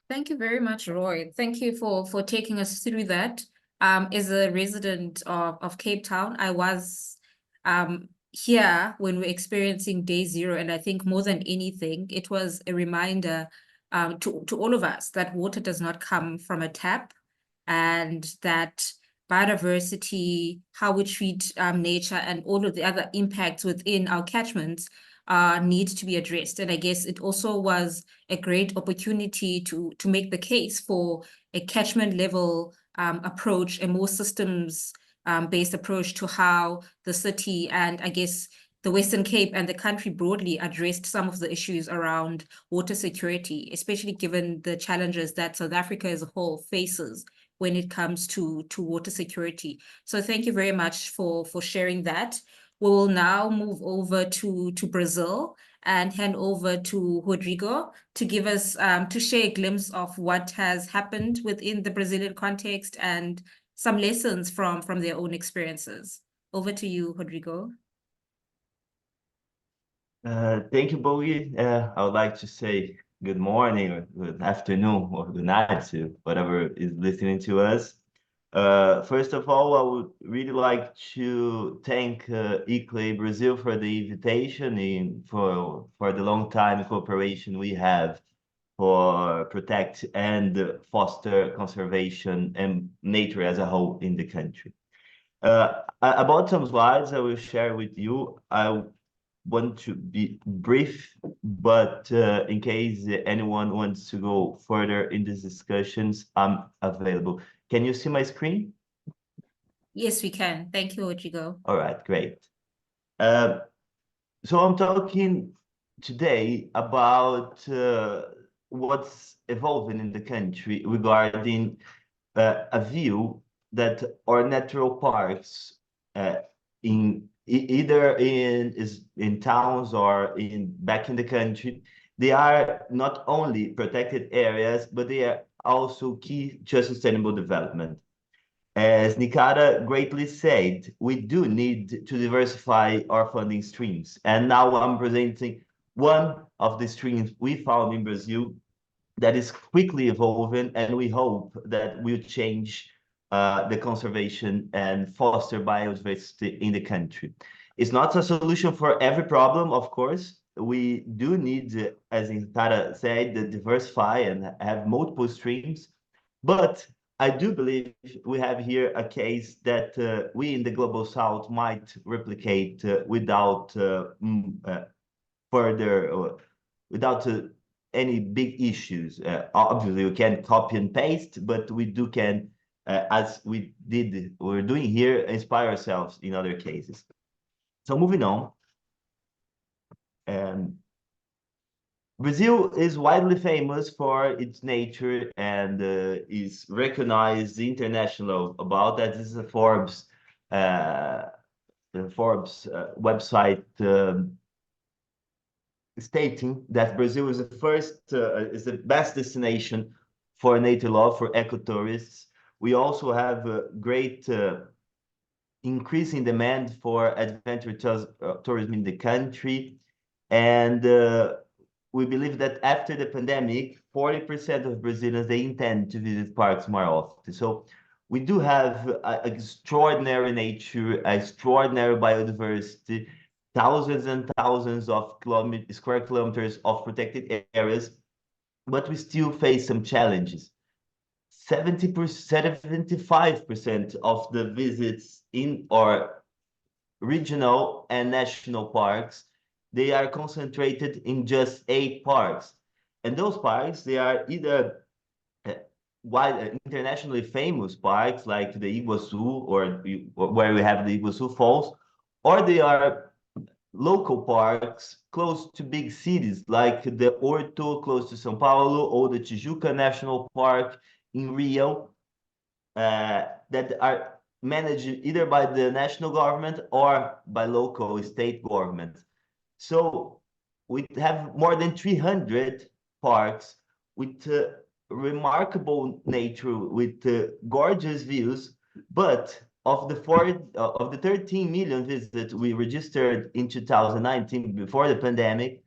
Thank you very much, Roy. Thank you for taking us through that. As a resident of Cape Town, I was here when we're experiencing day zero, and I think more than anything, it was a reminder to all of us that water does not come from a tap, and that biodiversity, how we treat nature, and all of the other impacts within our catchments need to be addressed. And I guess it also was a great opportunity to make the case for a catchment level approach, a more systems based approach to how the city, and I guess the Western Cape and the country broadly, addressed some of the issues around water security, especially given the challenges that South Africa as a whole faces when it comes to water security. So thank you very much for sharing that. We will now move over to Brazil and hand over to Rodrigo to give us to share a glimpse of what has happened within the Brazilian context and some lessons from their own experiences. Over to you, Rodrigo. Thank you, Bowie. I would like to say good morning, or good afternoon, or good night to whatever is listening to us. First of all, I would really like to thank ICLEI Brazil for the invitation and for the long time cooperation we have for protect and foster conservation and nature as a whole in the country. About some slides I will share with you. I want to be brief, but in case anyone wants to go further in these discussions, I'm available. Can you see my screen? Yes, we can. Thank you, Rodrigo. All right, great. So I'm talking today about what's evolving in the country regarding a view that our natural parks either in towns or back in the country, they are not only protected areas, but they are also key to sustainable development. As Nikata greatly said, we do need to diversify our funding streams. And now I'm presenting one of the streams we found in Brazil that is quickly evolving, and we hope that will change the conservation and foster biodiversity in the country. It's not a solution for every problem, of course. We do need, as Tara said, to diversify and have multiple streams. But I do believe we have here a case that we in the Global South might replicate without further, without any big issues. Obviously, we can copy and paste, but we can, as we're doing here, inspire ourselves in other cases. So moving on. Brazil is widely famous for its nature and is recognized international about that. This is a Forbes website stating that Brazil is the best destination for nature love for ecotourists. We also have a great increase in demand for adventure tourism in the country, and we believe that after the pandemic, 40% of Brazilians, they intend to visit parks more often. So we do have extraordinary nature, extraordinary biodiversity, thousands and thousands of square kilometers of protected areas, but we still face some challenges. 75% of the visits in our regional and national parks, they are concentrated in just 8 parks. And those parks, they are either internationally famous parks like the Iguaçu, or where we have the Iguaçu Falls, or they are local parks close to big cities like the Horto close to São Paulo, or the Tijuca National Park in Rio, that are managed either by the national government or by local state government. So we have more than 300 parks with remarkable nature, with gorgeous views, but of the 13 million visits we registered in 2019 before the pandemic,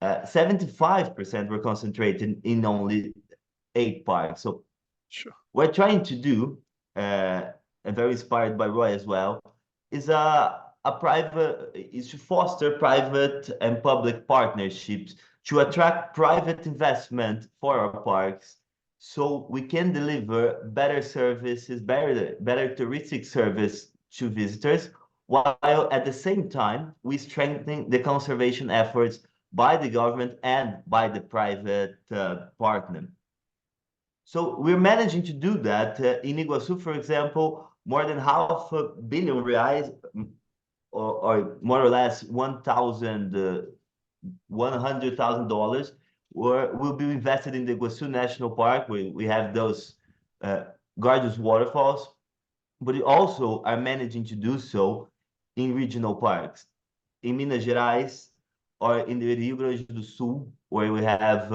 75% were concentrated in only 8 parks. So sure, we're trying to do, and very inspired by Roy as well, is to foster private and public partnerships to attract private investment for our parks, so we can deliver better services, better touristic service to visitors, while at the same time we strengthen the conservation efforts by the government and by the private partner. So we're managing to do that. In Iguaçu, for example, more than R$500 million, or more or less $100,000, will be invested in the Iguaçu National Park, where we have those gorgeous waterfalls, but we also are managing to do so in regional parks. In Minas Gerais, or in the Rio Grande do Sul, where we have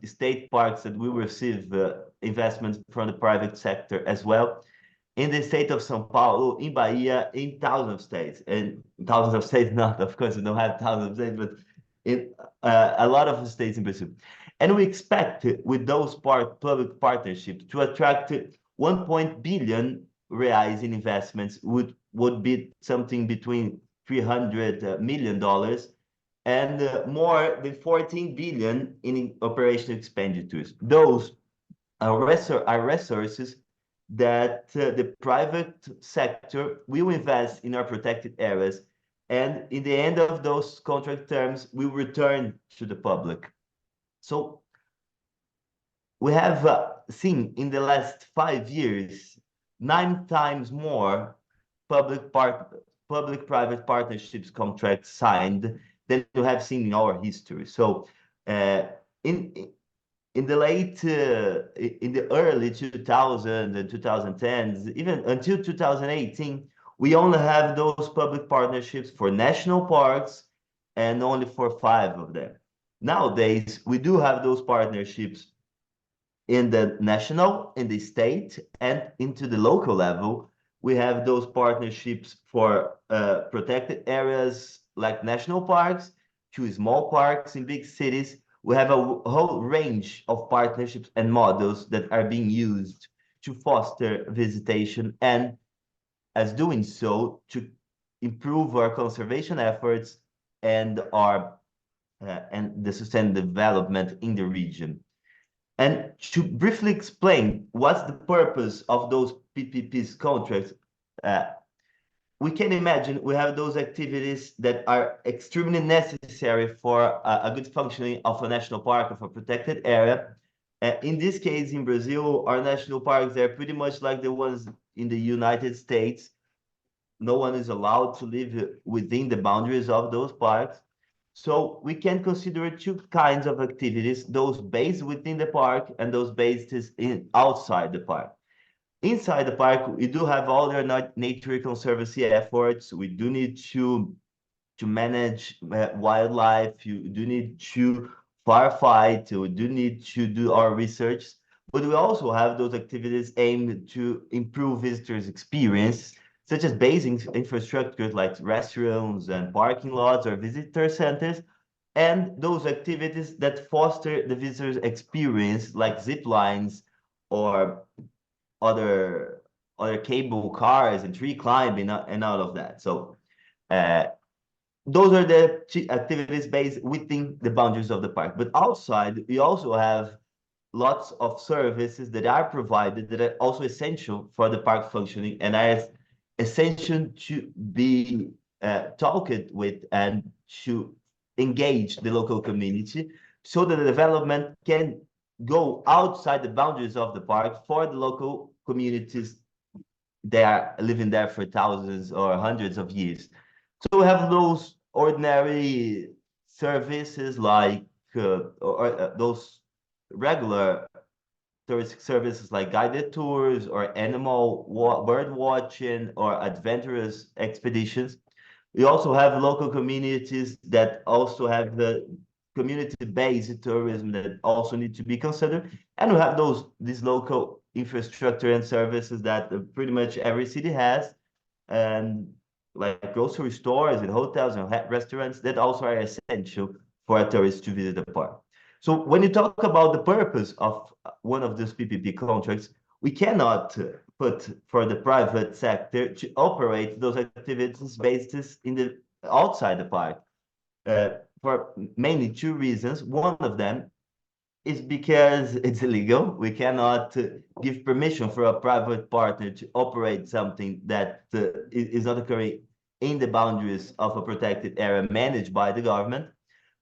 state parks that will receive investments from the private sector as well. In the state of São Paulo, in Bahia, in thousands of states, and thousands of states, not, of course, we don't have thousands of states, but in a lot of states in Brazil. And we expect with those public partnerships to attract 1 billion reais in investments, would be something between $300 million, and more than 14 billion in operational expenditures. Those are resources that the private sector will invest in our protected areas, and in the end of those contract terms will return to the public. So we have seen in the last 5 years 9 times more public-private partnerships contracts signed than you have seen in our history. So in in the early 2000s and 2010s, even until 2018, we only have those public partnerships for national parks and only for 5 of them. Nowadays, we do have those partnerships in the national, in the state, and into the local level. We have those partnerships for protected areas like national parks, to small parks in big cities. We have a whole range of partnerships and models that are being used to foster visitation, and as doing so, to improve our conservation efforts and our and the sustained development in the region. And to briefly explain what's the purpose of those PPPs contracts, we can imagine we have those activities that are extremely necessary for a good functioning of a national park, of a protected area. In this case, in Brazil, our national parks are pretty much like the ones in the United States. No one is allowed to live within the boundaries of those parks. So we can consider 2 kinds of activities, those based within the park and those based outside the park. Inside the park, we do have all their nature conservancy efforts. We do need to manage wildlife. You do need to firefight. We do need to do our research. But we also have those activities aimed to improve visitors' experience, such as basic infrastructure like restrooms and parking lots or visitor centers, and those activities that foster the visitor's experience, like zip lines or other cable cars and tree climbing and all of that. So those are the activities based within the boundaries of the park. But outside, we also have lots of services that are provided that are also essential for the park functioning and are essential to be talked with and to engage the local community so that the development can go outside the boundaries of the park for the local communities that are living there for thousands or hundreds of years. So we have those ordinary services like those regular touristic services like guided tours or bird watching or adventurous expeditions. We also have local communities that also have the community-based tourism that also need to be considered. And we have these local infrastructure and services that pretty much every city has, and like grocery stores and hotels and restaurants that also are essential for a tourist to visit the park. So when you talk about the purpose of one of these PPP contracts, we cannot put for the private sector to operate those activities based in the outside the park for mainly 2 reasons. One of them is because it's illegal. We cannot give permission for a private partner to operate something that is not occurring in the boundaries of a protected area managed by the government.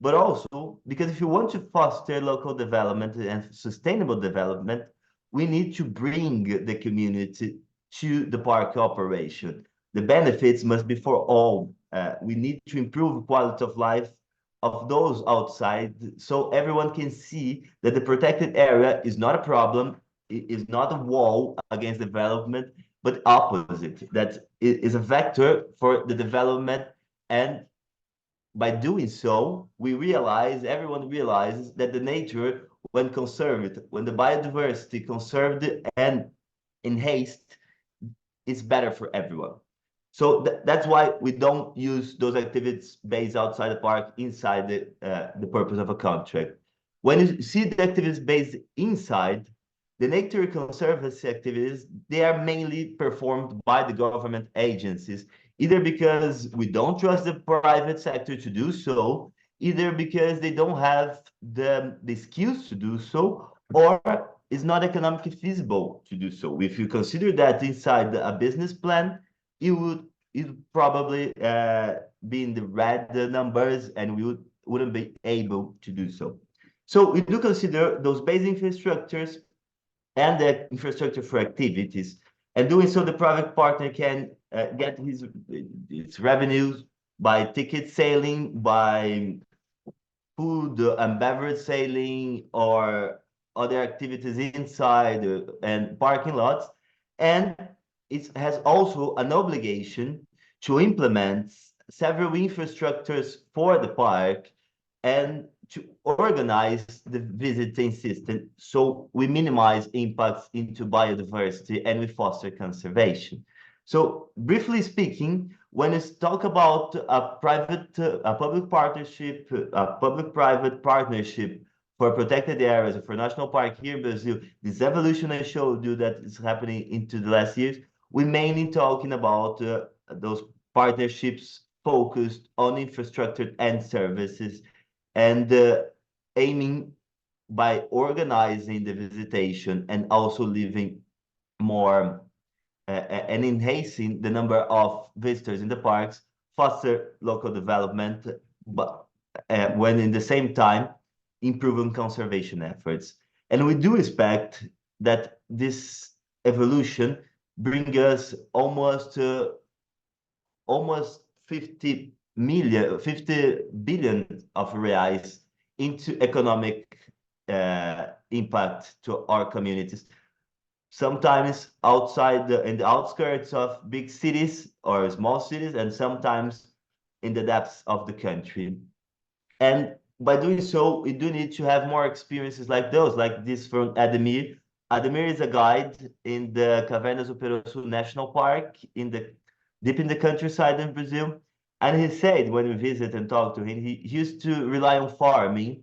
But also because if you want to foster local development and sustainable development, we need to bring the community to the park operation. The benefits must be for all. We need to improve quality of life of those outside so everyone can see that the protected area is not a problem, it is not a wall against development, but opposite, that it is a vector for the development. And by doing so, everyone realizes that the nature, when conserved, when the biodiversity conserved and enhanced, is better for everyone. So that's why we don't use those activities based outside the park inside the purpose of a contract. When you see the activities based inside, the nature conservancy activities, they are mainly performed by the government agencies, either because we don't trust the private sector to do so, either because they don't have the skills to do so, or it's not economically feasible to do so. If you consider that inside a business plan, it would probably be in the red numbers, and we wouldn't be able to do so. So we do consider those basic infrastructures and the infrastructure for activities. And doing so, the private partner can get its revenues by ticket selling, by food and beverage selling, or other activities inside and parking lots. And it has also an obligation to implement several infrastructures for the park and to organize the visiting system so we minimize impacts into biodiversity and we foster conservation. So briefly speaking, when we talk about a public partnership, a public-private partnership for protected areas for national park here in Brazil, this evolution I showed you that is happening into the last years, we mainly talking about those partnerships focused on infrastructure and services and aiming by organizing the visitation and also living more and enhancing the number of visitors in the parks, foster local development, but when in the same time improving conservation efforts. And we do expect that this evolution bring us almost 50 billion of reais into economic impact to our communities. Sometimes outside in the outskirts of big cities or small cities, and sometimes in the depths of the country. And by doing so, we do need to have more experiences like those, like this from Ademir. Ademir is a guide in the Cavernas do Peroçu National Park deep in the countryside in Brazil. And he said when we visit and talk to him, he used to rely on farming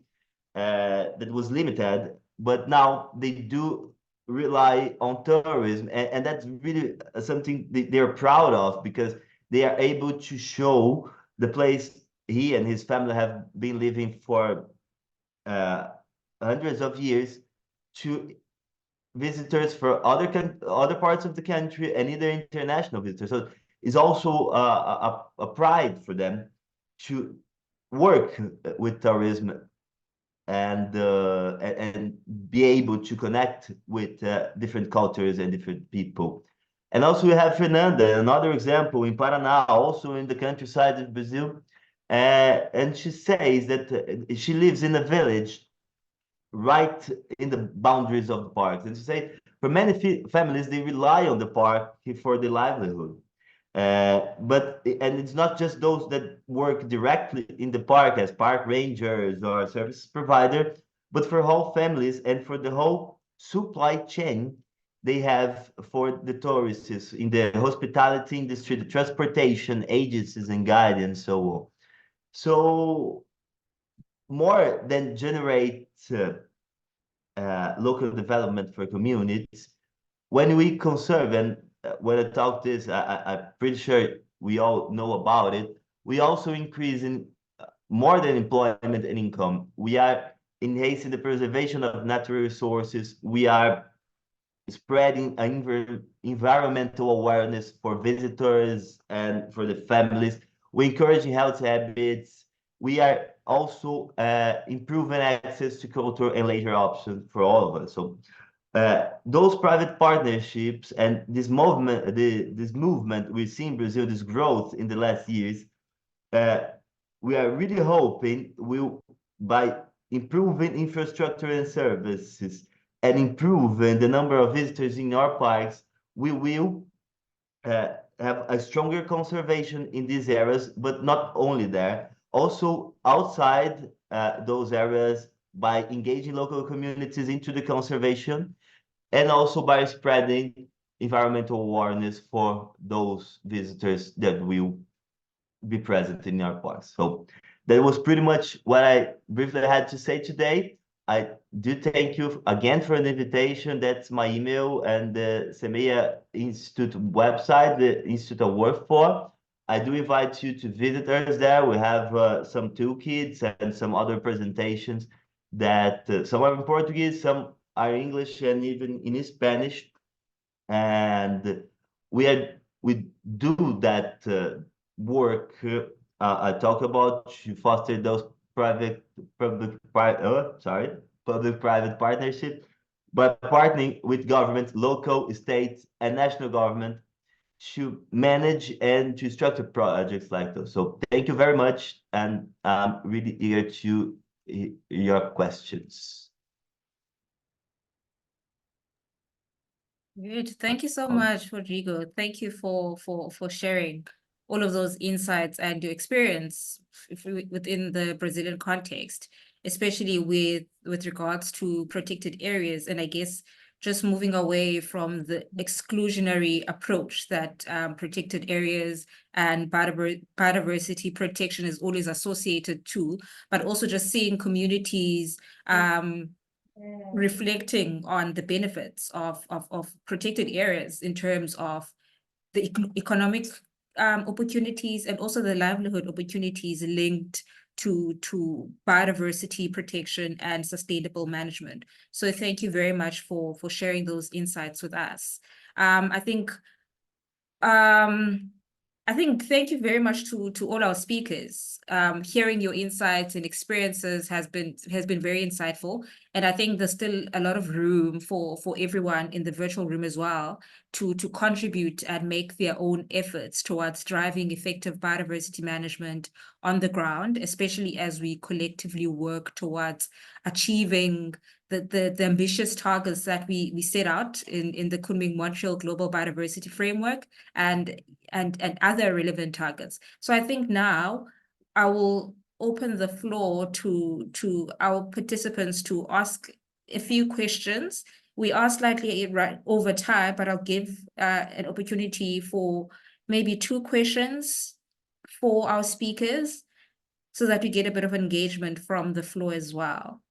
that was limited, but now they do rely on tourism, and that's really something they're proud of because they are able to show the place he and his family have been living for hundreds of years to visitors for other parts of the country and either international visitors. So it's also a pride for them to work with tourism and be able to connect with different cultures and different people. And also we have Fernanda, another example in Paraná, also in the countryside of Brazil. And she says that she lives in a village right in the boundaries of the park. And she says for many families, they rely on the park for their livelihood. And it's not just those that work directly in the park as park rangers or service provider, but for whole families and for the whole supply chain they have for the tourists in the hospitality industry, the transportation agencies and guide and so on. So more than generate local development for communities, when we conserve, and when I talk this, I'm pretty sure we all know about it, we also increase in more than employment and income. We are enhancing the preservation of natural resources. We are spreading environmental awareness for visitors and for the families. We're encouraging healthy habits. We are also improving access to culture and leisure options for all of us. So those private partnerships and this movement, this movement we see in Brazil, this growth in the last years, we are really hoping by improving infrastructure and services and improving the number of visitors in our parks, we will have a stronger conservation in these areas, but not only there, also outside those areas by engaging local communities into the conservation and also by spreading environmental awareness for those visitors that will be present in our parks. So that was pretty much what I briefly had to say today. I do thank you again for an invitation. That's my email and the Semeia Institute website, the institute I work for. I do invite you to visit us there. We have some toolkits and some other presentations that some are in Portuguese, some are English and even in Spanish. And we do that work I talk about to foster those public-private partnership, but partnering with government, local, state, and national government to manage and to structure projects like those. So thank you very much, and I'm really eager to hear your questions. Good. Thank you so much, Rodrigo. Thank you for sharing all of those insights and your experience within the Brazilian context, especially with regards to protected areas. And I guess just moving away from the exclusionary approach that protected areas and biodiversity protection is always associated to, but also just seeing communities reflecting on the benefits of protected areas in terms of the economic opportunities and also the livelihood opportunities linked to biodiversity protection and sustainable management. So thank you very much for sharing those insights with us. I think thank you very much to all our speakers. Hearing your insights and experiences has been very insightful, and I think there's still a lot of room for everyone in the virtual room as well to contribute and make their own efforts towards driving effective biodiversity management on the ground, especially as we collectively work towards achieving the ambitious targets that we set out in the Kunming-Montreal Global Biodiversity Framework and other relevant targets. So I think now I will open the floor to our participants to ask a few questions. We are slightly right over time, but I'll give an opportunity for maybe 2 questions for our speakers so that we get a bit of engagement from the floor as well.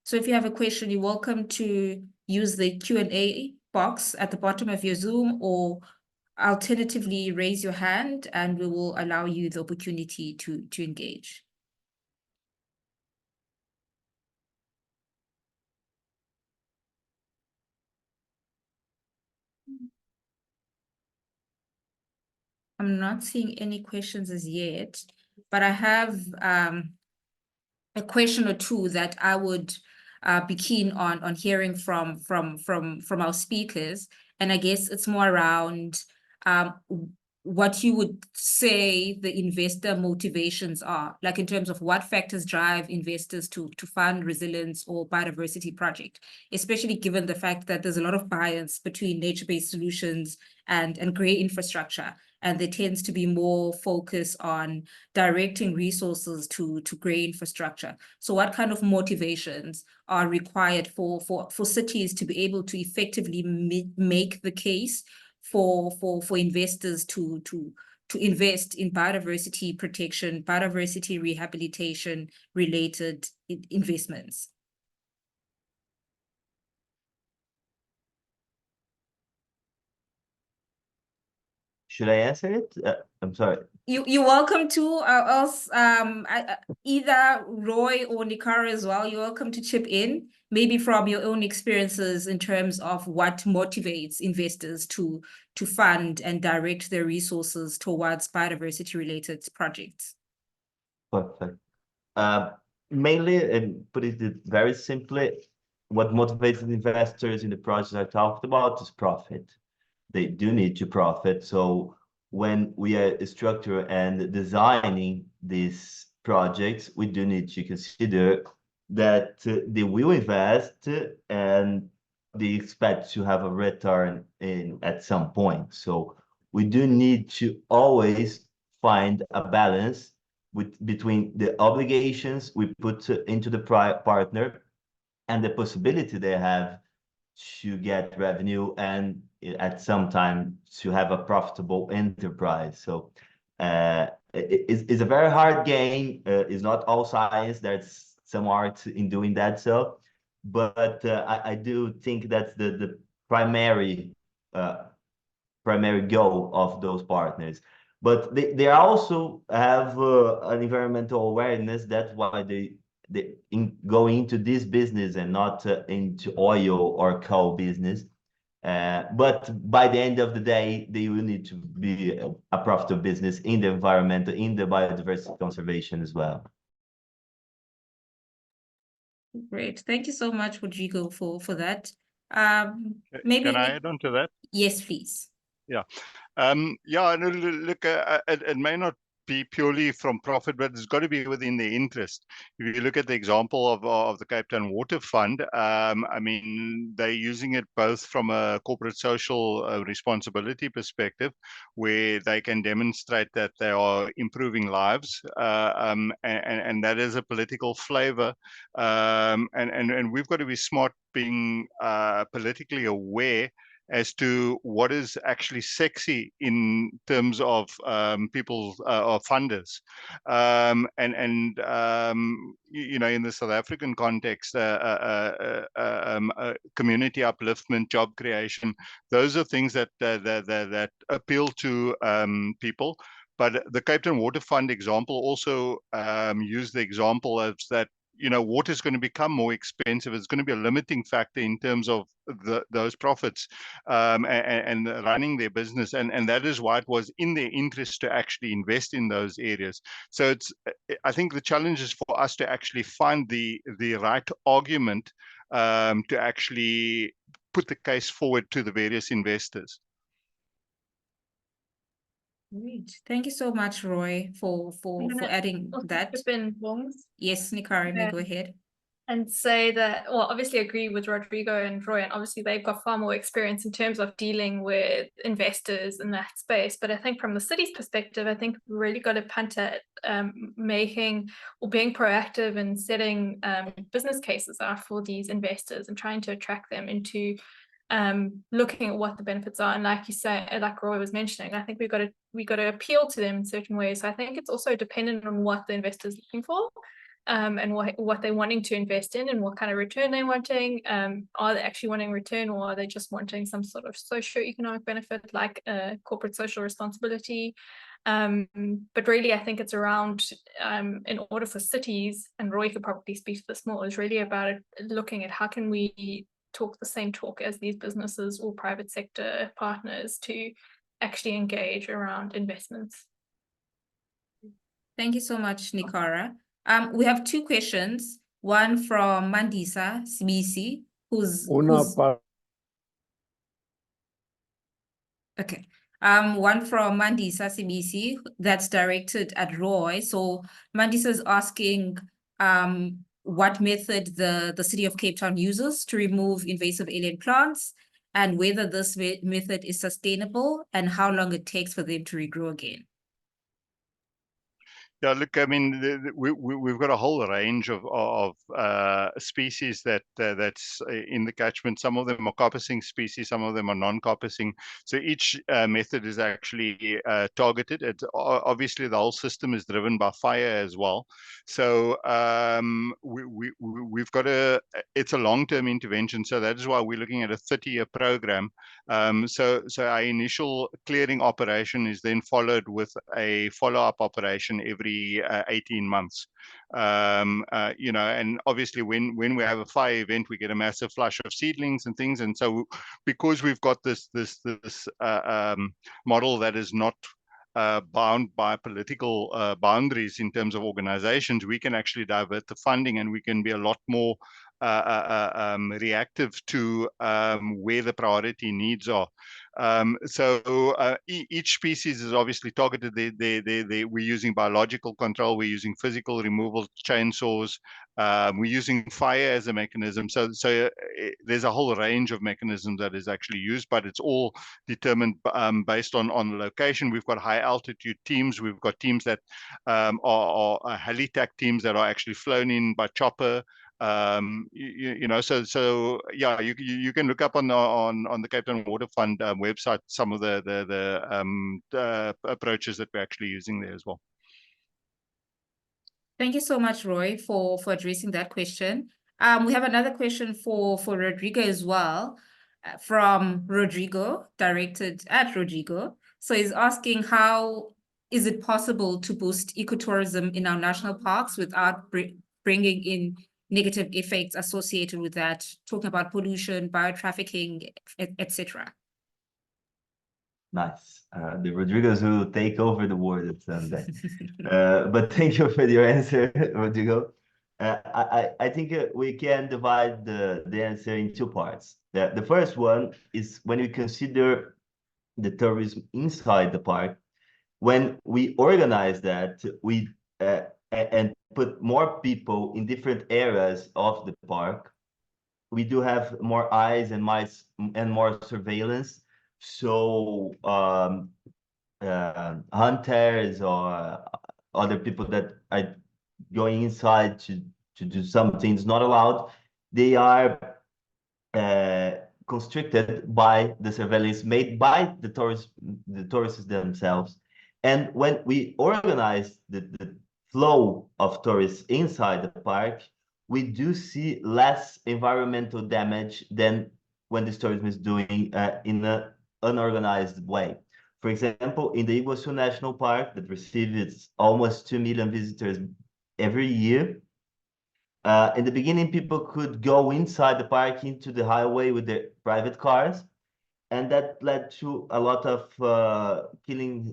So if you have a question, you're welcome to use the Q&A box at the bottom of your Zoom, or alternatively raise your hand and we will allow you the opportunity to engage. I'm not seeing any questions as yet, but I have a question or two that I would be keen on hearing from our speakers. And I guess it's more around what you would say the investor motivations are, like in terms of what factors drive investors to fund resilience or biodiversity project, especially given the fact that there's a lot of bias between nature-based solutions and grey infrastructure. And there tends to be more focus on directing resources to grey infrastructure. So what kind of motivations are required for cities to be able to effectively make the case for investors to invest in biodiversity protection, biodiversity rehabilitation related investments? Should I answer it? I'm sorry. You're welcome to either Roy or Nikara as well. You're welcome to chip in, maybe from your own experiences in terms of what motivates investors to fund and direct their resources towards biodiversity related projects. Perfect. Mainly, and put it very simply, what motivates investors in the projects I talked about is profit. They do need to profit. So when we are structuring and designing these projects, we do need to consider that they will invest and they expect to have a return at some point. So we do need to always find a balance between the obligations we put into the partner and the possibility they have to get revenue and at some time to have a profitable enterprise. So it's a very hard game. It's not all science. There's some art in doing that. So, but I do think that's the primary goal of those partners. But they also have an environmental awareness. That's why they go into this business and not into oil or coal business. But by the end of the day, they will need to be a profitable business in the environment, in the biodiversity conservation as well. Great. Thank you so much, Rodrigo, for that. Maybe can I add on to that? Yes, please. Yeah. Yeah, no, look, it may not be purely from profit, but it's got to be within their interest. If you look at the example of the Cape Town Water Fund, I mean, they're using it both from a corporate social responsibility perspective, where they can demonstrate that they are improving lives, and that is a political flavor. And we've got to be smart being politically aware as to what is actually sexy in terms of people or funders. You know, in the South African context, community upliftment, job creation, those are things that appeal to people. But the Cape Town Water Fund example also used the example of that, you know, water is going to become more expensive. It's going to be a limiting factor in terms of those profits and running their business. And that is why it was in their interest to actually invest in those areas. So I think the challenge is for us to actually find the right argument to actually put the case forward to the various investors. Great. Thank you so much, Roy, for adding that. Yes, Nikara, may go ahead. And say that, well, obviously agree with Rodrigo and Roy, and obviously they've got far more experience in terms of dealing with investors in that space. But I think from the city's perspective, I think we really got to punt at making or being proactive and setting business cases out for these investors and trying to attract them into looking at what the benefits are. And like you say, like Roy was mentioning, I think we got to appeal to them in certain ways. So I think it's also dependent on what the investor's looking for. And what they're wanting to invest in and what kind of return they're wanting. Are they actually wanting return, or are they just wanting some sort of socio-economic benefit like corporate social responsibility? But really, I think it's around, in order for cities, and Roy could probably speak to this more, is really about looking at how can we talk the same talk as these businesses or private sector partners to actually engage around investments. Thank you so much, Nikara. We have two questions. One from Mandisa Sibisi, okay. One from Mandisa Sibisi that's directed at Roy. So Mandisa is asking what method the City of Cape Town uses to remove invasive alien plants, and whether this method is sustainable and how long it takes for them to regrow again. Yeah, look, I mean, we've got a whole range of species that's in the catchment. Some of them are coppicing species, some of them are non-coppicing. So each method is actually targeted. It's obviously the whole system is driven by fire as well. So we've got it's a long-term intervention. So that is why we're looking at a 30-year program. So our initial clearing operation is then followed with a follow-up operation every 18 months. You know, and obviously when we have a fire event, we get a massive flush of seedlings and things. And so because we've got this model that is not bound by political boundaries in terms of organizations, we can actually divert the funding, and we can be a lot more reactive to where the priority needs are. Each species is obviously targeted. We're using biological control, we're using physical removal, chainsaws, we're using fire as a mechanism. So there's a whole range of mechanisms that is actually used, but it's all determined based on the location. We've got high altitude teams. We've got teams that are helitack teams that are actually flown in by chopper. You know, so yeah, you can look up on the Cape Town Water Fund website some of the approaches that we're actually using there as well. Thank you so much, Roy, for addressing that question. We have another question for Rodrigo as well, from Rodrigo, directed at Rodrigo. So he's asking, how is it possible to boost ecotourism in our national parks without bringing in negative effects associated with that, talking about pollution, biotrafficking, etc.? Nice. The Rodrigos will take over the world someday. But thank you for your answer, Rodrigo. I think we can divide the answer in two parts. The first one is when we consider the tourism inside the park. when we organize that, we and put more people in different areas of the park, we do have more eyes and mice and more surveillance. So hunters or other people that are going inside to do something is not allowed. They are constricted by the surveillance made by the tourists themselves. And when we organize the flow of tourists inside the park, we do see less environmental damage than when this tourism is doing in an unorganized way. For example, in the Iguazu National Park that receives almost 2 million visitors every year, in the beginning, people could go inside the park into the highway with their private cars, and that led to a lot of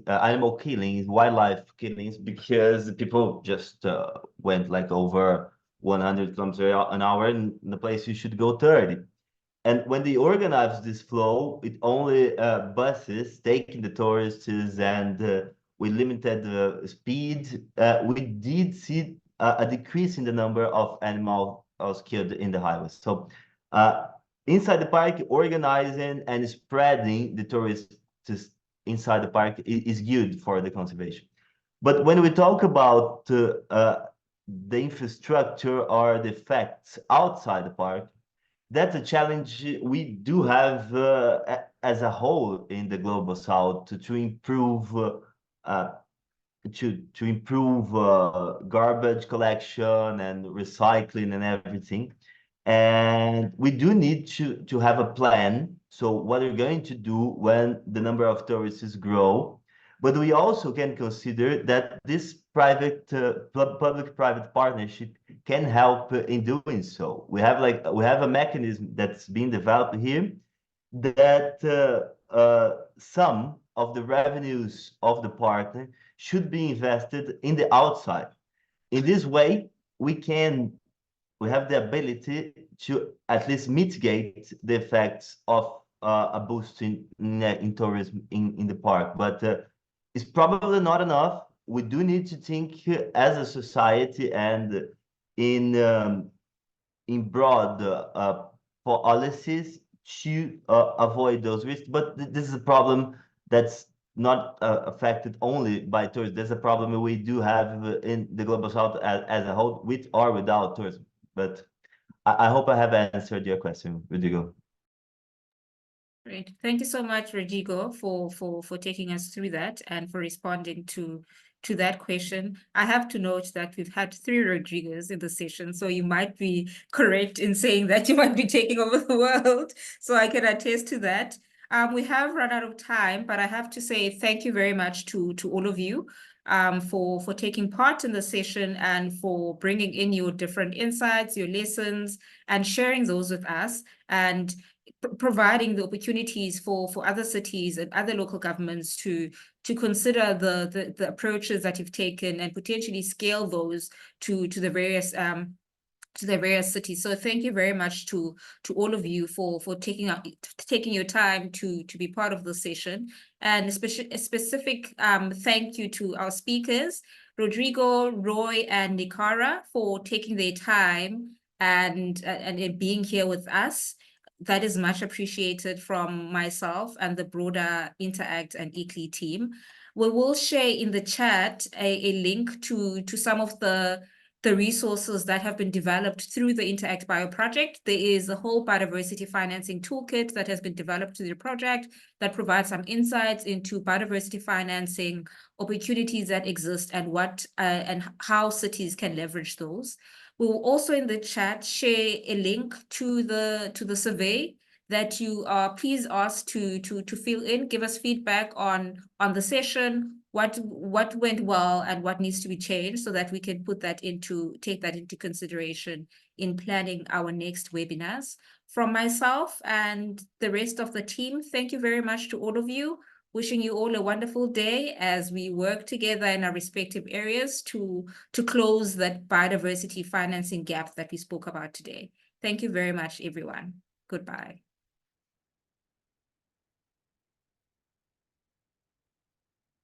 animal killings, wildlife killings, because people just went like over 100 kilometers an hour in the place you should go 30. And when they organized this flow, it only buses taking the tourists, and we limited the speed. We did see a decrease in the number of animals killed in the highways. So inside the park, organizing and spreading the tourists inside the park is good for the conservation. But when we talk about the infrastructure or the effects outside the park, that's a challenge we do have as a whole in the global south to improve garbage collection and recycling and everything. And we do need to have a plan. So what we're going to do when the number of tourists grow, but we also can consider that this public-private partnership can help in doing so. We have a mechanism that's being developed here that some of the revenues of the partner should be invested in the outside. In this way, we have the ability to at least mitigate the effects of a boost in tourism in the park. But it's probably not enough. We do need to think as a society and in broad policies to avoid those risks. But this is a problem that's not affected only by tourism. There's a problem we do have in the global south as a whole, with or without tourism. But I hope I have answered your question, Rodrigo. Great. Thank you so much, Rodrigo, for taking us through that and for responding to that question. I have to note that we've had 3 Rodrigos in the session, so you might be correct in saying that you might be taking over the world. So I can attest to that. We have run out of time, but I have to say thank you very much to all of you for taking part in the session and for bringing in your different insights, your lessons, and sharing those with us, and providing the opportunities for other cities and other local governments to consider the approaches that you've taken and potentially scale those to the various cities. So thank you very much to all of you for taking your time to be part of the session, and a specific thank you to our speakers, Rodrigo, Roy, and Nikara, for taking their time and being here with us. That is much appreciated from myself and the broader Interact and ICLEI team. We will share in the chat a link to some of the resources that have been developed through the Interact Bio project. There is a whole biodiversity financing toolkit that has been developed through the project that provides some insights into biodiversity financing opportunities that exist and what and how cities can leverage those. We will also in the chat share a link to the survey that you are please asked to fill in, give us feedback on the session, what went well and what needs to be changed, so that we can take that into consideration in planning our next webinars. From myself and the rest of the team, thank you very much to all of you. Wishing you all a wonderful day as we work together in our respective areas to close that biodiversity financing gap that we spoke about today. Thank you very much, everyone. Goodbye.